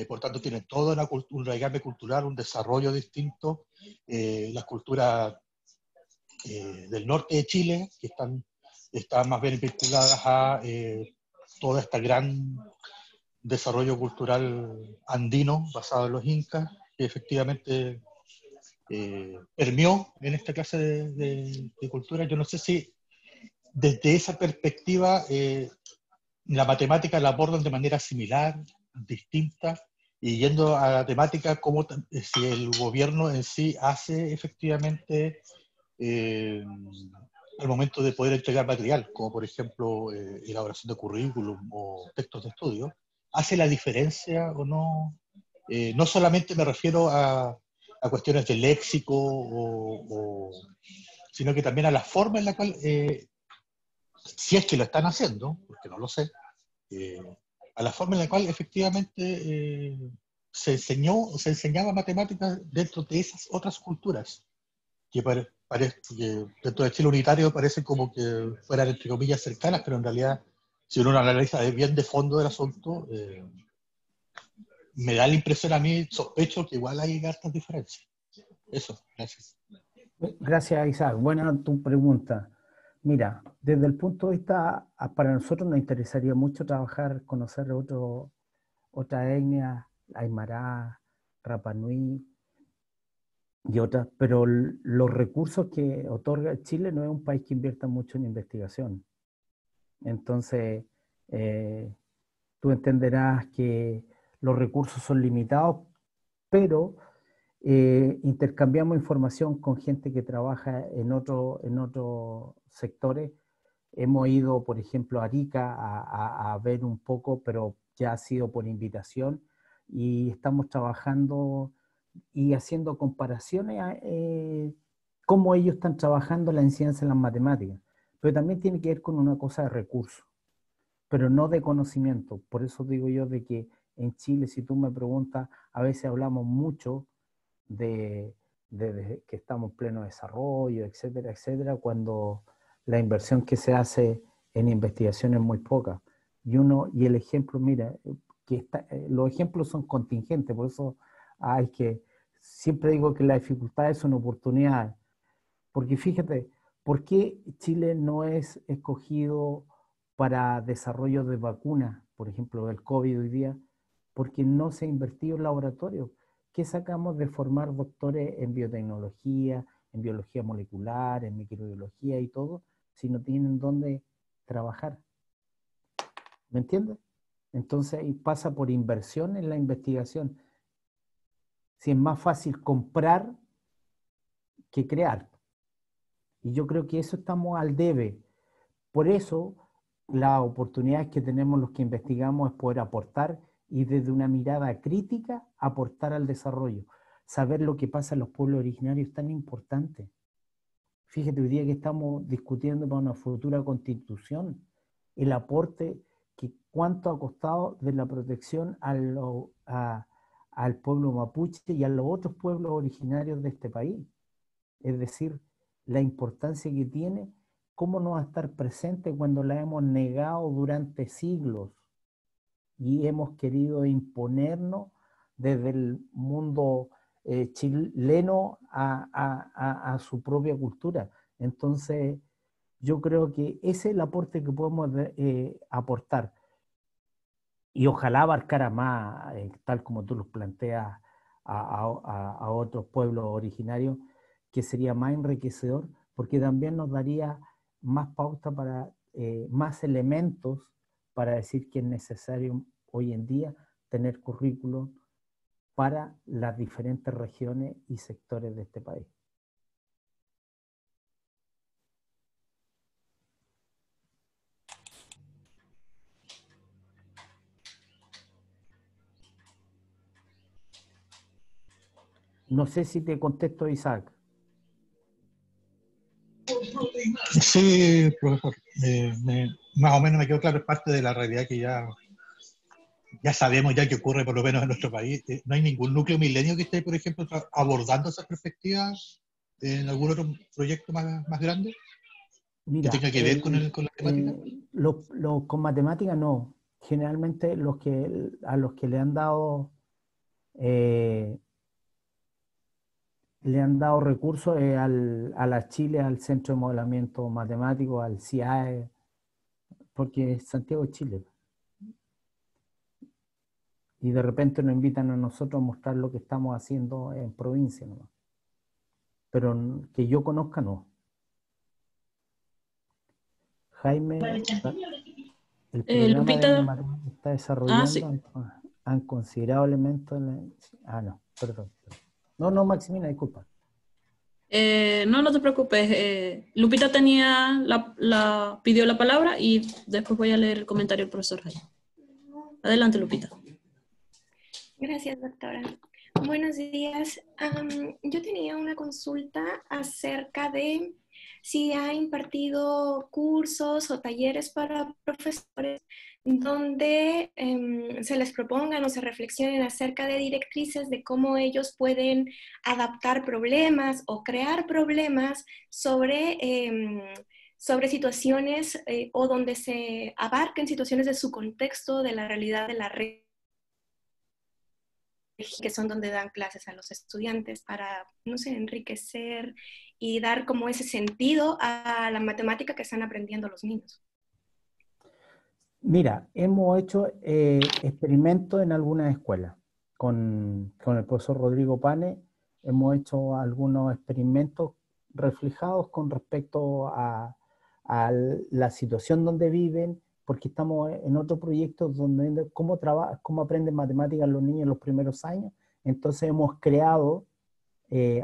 Por tanto, tienen todo un raigambre cultural, un desarrollo distinto. Las culturas del norte de Chile, que están más bien vinculadas a todo este gran desarrollo cultural andino basado en los incas, que efectivamente permeó en esta clase de cultura. Yo no sé si desde esa perspectiva la matemática la abordan de manera similar, distinta, y yendo a la temática, como si el gobierno en sí hace efectivamente al momento de poder entregar material, como por ejemplo elaboración de currículum o textos de estudio, ¿hace la diferencia o no? No solamente me refiero a cuestiones de léxico, sino que también a la forma en la cual, si es que lo están haciendo, porque no lo sé, a la forma en la cual efectivamente se enseñaba matemáticas dentro de esas otras culturas, que que dentro del Chile unitario parecen como que fueran entre comillas cercanas, pero en realidad, si uno analiza bien de fondo del asunto, me da la impresión a mí, sospecho que igual hay hartas diferencias. Eso, gracias. Gracias, Isaac. Buena tu pregunta. Mira, desde el punto de vista, para nosotros nos interesaría mucho trabajar, conocer otra etnia, Aymara, Rapa Nui y otras, pero los recursos que otorga Chile no es un país que invierta mucho en investigación. Entonces, tú entenderás que los recursos son limitados, pero intercambiamos información con gente que trabaja en otros sectores. Hemos ido, por ejemplo, a Arica a ver un poco, pero ya ha sido por invitación, y estamos trabajando y haciendo comparaciones a cómo ellos están trabajando la enseñanza en las matemáticas. Pero también tiene que ver con una cosa de recursos, pero no de conocimiento. Por eso digo yo de que en Chile, si tú me preguntas, a veces hablamos mucho de que estamos en pleno desarrollo, etcétera, etcétera, cuando la inversión que se hace en investigación es muy poca. Y el ejemplo, mira, los ejemplos son contingentes, por eso siempre digo que las dificultades son oportunidades. Porque fíjate, ¿por qué Chile no es escogido para desarrollo de vacunas, por ejemplo, del COVID hoy día? Porque no se ha invertido en laboratorios. ¿Qué sacamos de formar doctores en biotecnología, en biología molecular, en microbiología y todo, si no tienen dónde trabajar? ¿Me entiendes? Entonces pasa por inversión en la investigación. Si es más fácil comprar que crear. Y yo creo que eso estamos al debe. Por eso, las oportunidades que tenemos los que investigamos es poder aportar y desde una mirada crítica aportar al desarrollo. Saber lo que pasa en los pueblos originarios es tan importante. Fíjate, hoy día que estamos discutiendo para una futura constitución, el aporte, que cuánto ha costado de la protección al pueblo mapuche y a los otros pueblos originarios de este país. Es decir, la importancia que tiene, cómo no va a estar presente cuando la hemos negado durante siglos y hemos querido imponernos desde el mundo chileno a su propia cultura. Entonces, yo creo que ese es el aporte que podemos aportar. Y ojalá abarcara más, tal como tú los planteas, a otros pueblos originarios, que sería más enriquecedor, porque también nos daría más pauta para más elementos para decir que es necesario hoy en día tener currículum para las diferentes regiones y sectores de este país. No sé si te contesto, Isaac. Sí, profesor. Más o menos me quedó claro, es parte de la realidad que ya sabemos ya que ocurre por lo menos en nuestro país. No hay ningún núcleo milenio que esté, por ejemplo, abordando esas perspectivas en algún otro proyecto más grande? Mira, ¿Que tenga que ver con la temática? Con matemática no. Generalmente a los que le han dado recursos a la Chile, al Centro de Modelamiento Matemático, al CIAE, porque es Santiago de Chile. Y de repente nos invitan a nosotros a mostrar lo que estamos haciendo en provincia nomás. Pero que yo conozca, no. Jaime, el programa Lupita, de matemáticas está desarrollando, sí. han considerado elementos en la... no, perdón. No, Maximina, disculpa. No te preocupes. Lupita pidió la palabra y después voy a leer el comentario del profesor Jaime. Adelante, Lupita. Gracias, doctora. Buenos días. Yo tenía una consulta acerca de si ha impartido cursos o talleres para profesores donde se les propongan o se reflexionen acerca de directrices de cómo ellos pueden adaptar problemas o crear problemas sobre situaciones o donde se abarquen situaciones de su contexto, de la realidad de la red, que son donde dan clases a los estudiantes para, no sé, enriquecer y dar como ese sentido a la matemática que están aprendiendo los niños. Mira, hemos hecho experimentos en algunas escuelas. Con el profesor Rodrigo Pane hemos hecho algunos experimentos reflejados con respecto a la situación donde viven, porque estamos en otro proyecto donde cómo aprenden matemáticas los niños en los primeros años. Entonces hemos creado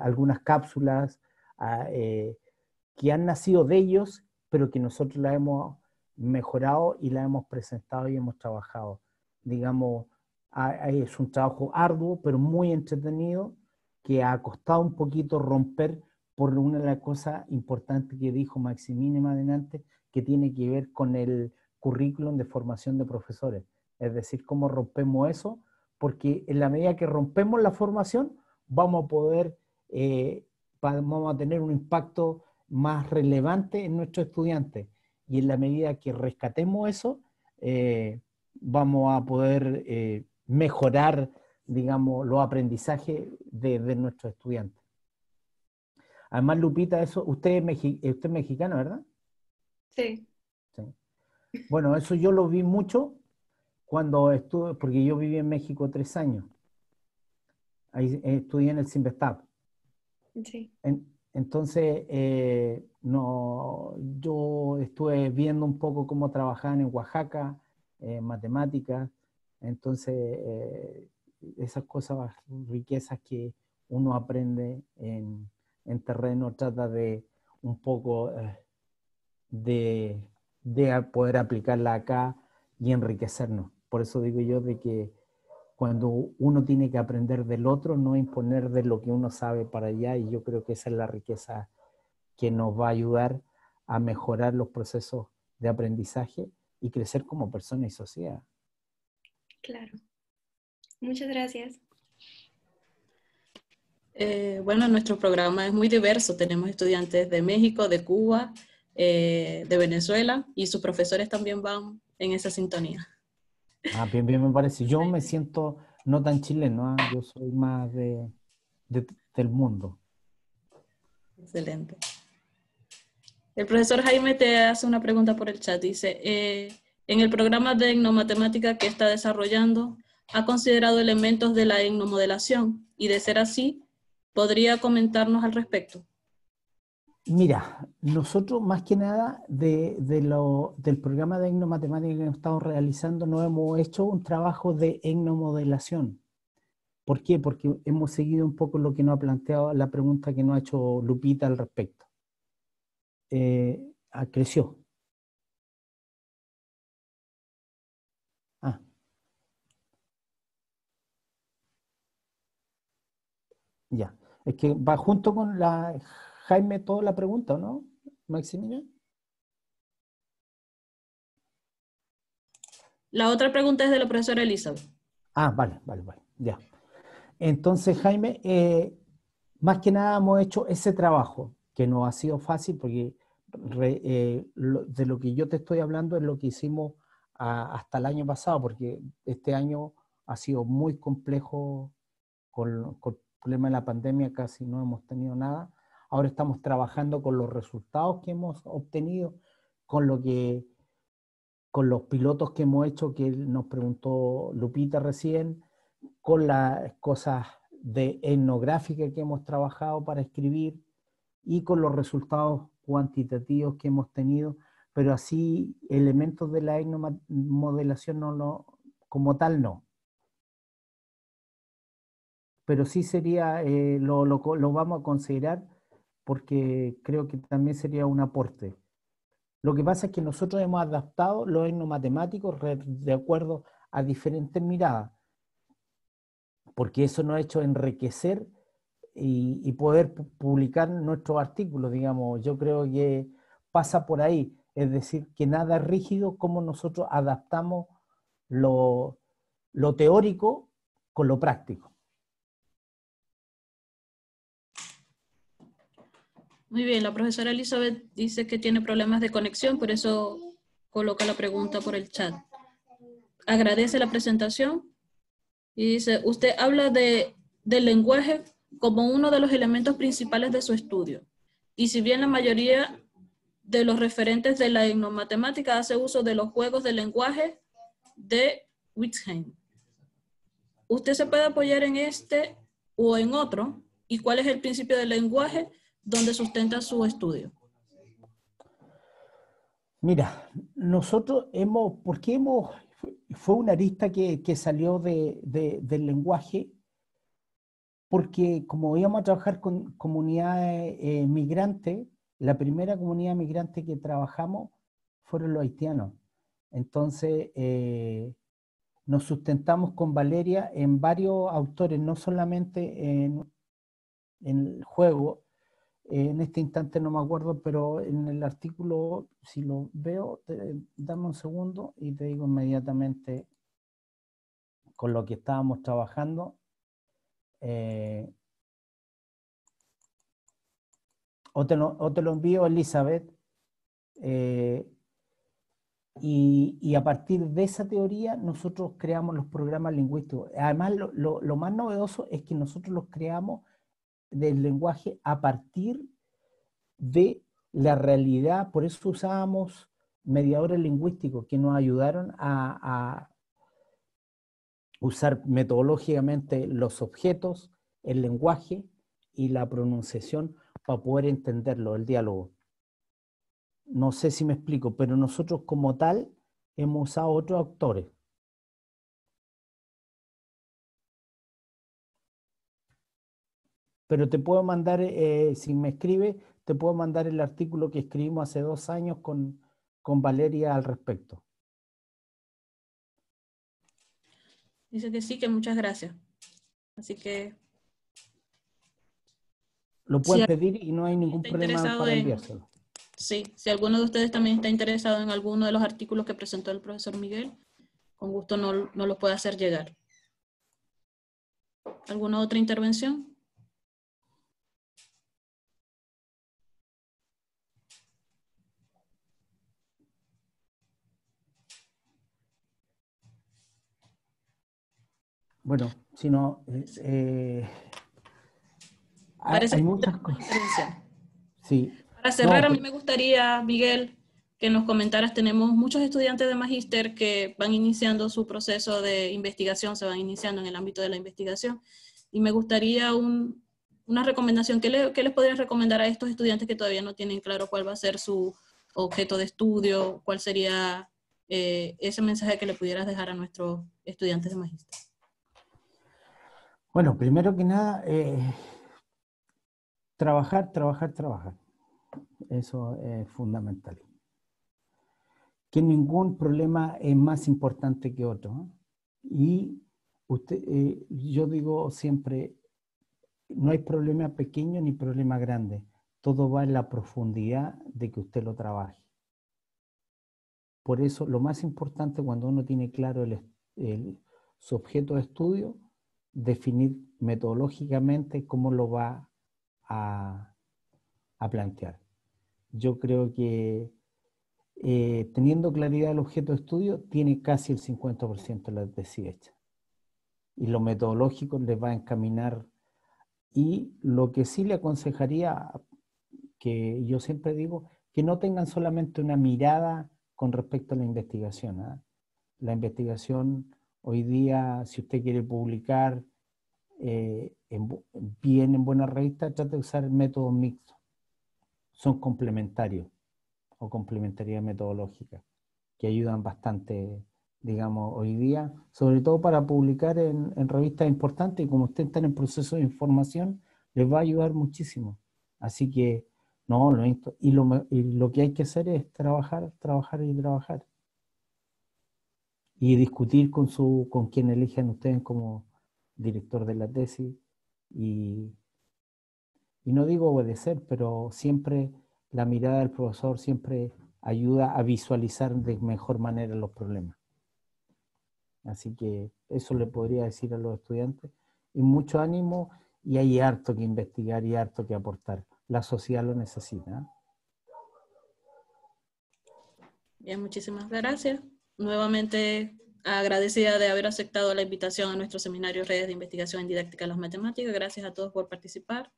algunas cápsulas que han nacido de ellos, pero que nosotros las hemos mejorado y la hemos presentado y hemos trabajado. Digamos, es un trabajo arduo, pero muy entretenido, que ha costado un poquito romper por una de las cosas importantes que dijo Maximina adelante, que tiene que ver con el currículum de formación de profesores. Es decir, cómo rompemos eso, porque en la medida que rompemos la formación, vamos a poder, vamos a tener un impacto más relevante en nuestros estudiantes. Y en la medida que rescatemos eso, vamos a poder mejorar, digamos, los aprendizajes de nuestros estudiantes. Además, Lupita, usted es mexicana, ¿verdad? Sí. Sí. Bueno, eso yo lo vi mucho cuando estuve, porque yo viví en México 3 años. Ahí estudié en el CIMBESTAB. Sí. Entonces, yo estuve viendo un poco cómo trabajaban en Oaxaca, matemáticas. Entonces, esas cosas, riquezas que uno aprende en terreno, trata de un poco de poder aplicarla acá y enriquecernos. Por eso digo yo de que cuando uno tiene que aprender del otro, no imponer de lo que uno sabe para allá, y yo creo que esa es la riqueza que nos va a ayudar a mejorar los procesos de aprendizaje y crecer como persona y sociedad. Claro. Muchas gracias. Bueno, nuestro programa es muy diverso. Tenemos estudiantes de México, de Cuba, de Venezuela, y sus profesores también van en esa sintonía. Bien me parece. Yo me siento no tan chileno, yo soy más del mundo. Excelente. El profesor Jaime te hace una pregunta por el chat. Dice, en el programa de etnomatemática que está desarrollando, ¿ha considerado elementos de la etnomodelación? Y de ser así, ¿podría comentarnos al respecto? Mira, nosotros más que nada del programa de etnomatemática que estamos realizando, no hemos hecho un trabajo de etnomodelación. ¿Por qué? Porque hemos seguido un poco lo que nos ha planteado, la pregunta que nos ha hecho Lupita al respecto. Creció. Ya. Es que va junto con Jaime toda la pregunta, ¿no, Maximiliano? La otra pregunta es de la profesora Elizabeth. Vale, ya. Entonces, Jaime, más que nada hemos hecho ese trabajo, que no ha sido fácil porque de lo que yo te estoy hablando es lo que hicimos hasta el año pasado, porque este año ha sido muy complejo con el problema de la pandemia, casi no hemos tenido nada. Ahora estamos trabajando con los resultados que hemos obtenido, con los pilotos que hemos hecho, que nos preguntó Lupita recién, con las cosas de etnográfica que hemos trabajado para escribir y con los resultados cuantitativos que hemos tenido, pero así elementos de la etnomodelación como tal no. Pero sí sería, lo vamos a considerar porque creo que también sería un aporte. Lo que pasa es que nosotros hemos adaptado los etnomatemáticos de acuerdo a diferentes miradas, porque eso nos ha hecho enriquecer y poder publicar nuestros artículos, digamos. Yo creo que pasa por ahí, es decir, que nada es rígido, como nosotros adaptamos lo teórico con lo práctico. Muy bien, la profesora Elizabeth dice que tiene problemas de conexión, por eso coloca la pregunta por el chat. Agradece la presentación y dice, usted habla del lenguaje como uno de los elementos principales de su estudio. Y si bien la mayoría de los referentes de la etnomatemática hace uso de los juegos de lenguaje de Wittgenstein, ¿usted se puede apoyar en este o en otro? ¿Y cuál es el principio del lenguaje donde sustenta su estudio? Mira, nosotros fue una arista que salió del lenguaje, porque como íbamos a trabajar con comunidades migrantes, la primera comunidad migrante que trabajamos fueron los haitianos. Entonces, nos sustentamos con Valeria en varios autores, no solamente en el juego. En este instante no me acuerdo, pero en el artículo, si lo veo, dame un segundo y te digo inmediatamente con lo que estábamos trabajando. O te lo envío, Elizabeth, y a partir de esa teoría nosotros creamos los programas lingüísticos. Además, lo más novedoso es que nosotros los creamos del lenguaje a partir de la realidad. Por eso usábamos mediadores lingüísticos que nos ayudaron a usar metodológicamente los objetos, el lenguaje y la pronunciación para poder entenderlo, el diálogo. No sé si me explico, pero nosotros como tal hemos usado otros autores. Pero te puedo mandar, si me escribes, te puedo mandar el artículo que escribimos hace 2 años con Valeria al respecto. Dice que sí, que muchas gracias. Así que... Lo pueden pedir y no hay ningún problema para enviárselo. Sí, si alguno de ustedes también está interesado en alguno de los artículos que presentó el profesor Miguel, con gusto no lo puede hacer llegar. ¿Alguna otra intervención? Bueno, si no, hay muchas cosas. Sí. Para cerrar, a mí me gustaría, Miguel, que nos comentaras, tenemos muchos estudiantes de magíster que van iniciando su proceso de investigación, se van iniciando en el ámbito de la investigación, y me gustaría una recomendación. ¿Qué les podrías recomendar a estos estudiantes que todavía no tienen claro cuál va a ser su objeto de estudio? ¿Cuál sería ese mensaje que le pudieras dejar a nuestros estudiantes de magíster? Bueno, primero que nada, trabajar. Eso es fundamental. Que ningún problema es más importante que otro. Y yo digo siempre, no hay problema pequeño ni problema grande. Todo va en la profundidad de que usted lo trabaje. Por eso, lo más importante cuando uno tiene claro su objeto de estudio, definir metodológicamente cómo lo va a plantear. Yo creo que teniendo claridad el objeto de estudio, tiene casi el 50% de la tesis hecha. Y lo metodológico les va a encaminar. Y lo que sí le aconsejaría, que yo siempre digo, que no tengan solamente una mirada con respecto a la investigación, ¿eh? La investigación hoy día, si usted quiere publicar bien en buena revista, trate de usar métodos mixtos. Son complementarios o complementariedad metodológica, que ayudan bastante, digamos, hoy día, sobre todo para publicar en revistas importantes, y como ustedes están en proceso de información, les va a ayudar muchísimo. Así que, no, y lo que hay que hacer es trabajar, trabajar y trabajar. Y discutir con quien elijan ustedes como director de la tesis, y no digo obedecer, pero siempre la mirada del profesor siempre ayuda a visualizar de mejor manera los problemas. Así que eso le podría decir a los estudiantes. Y mucho ánimo, y hay harto que investigar y harto que aportar. La sociedad lo necesita. Bien, muchísimas gracias. Nuevamente agradecida de haber aceptado la invitación a nuestro seminario Redes de Investigación en Didáctica de las Matemáticas. Gracias a todos por participar.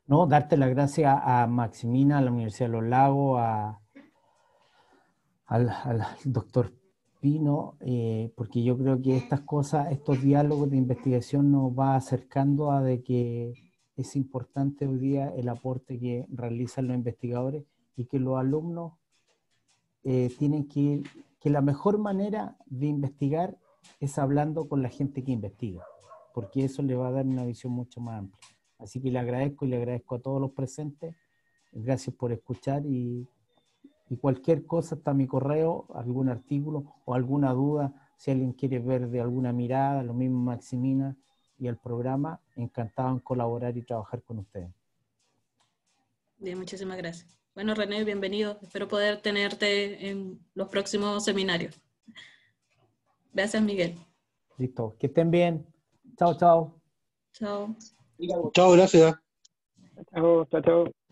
No, darte las gracias a Maximina, a la Universidad de Los Lagos, al doctor Pino, porque yo creo que estas cosas, estos diálogos de investigación nos va acercando a de que es importante hoy día el aporte que realizan los investigadores, y que los alumnos tienen que la mejor manera de investigar es hablando con la gente que investiga, porque eso le va a dar una visión mucho más amplia. Así que le agradezco a todos los presentes. Gracias por escuchar, y cualquier cosa, está mi correo, algún artículo o alguna duda, si alguien quiere ver de alguna mirada, lo mismo Maximina y el programa, encantado en colaborar y trabajar con ustedes. Bien, muchísimas gracias. Bueno, René, bienvenido. Espero poder tenerte en los próximos seminarios. Gracias, Miguel. Listo, que estén bien. Chao, chao. Chao. Chao, gracias. Chao, chao, chao.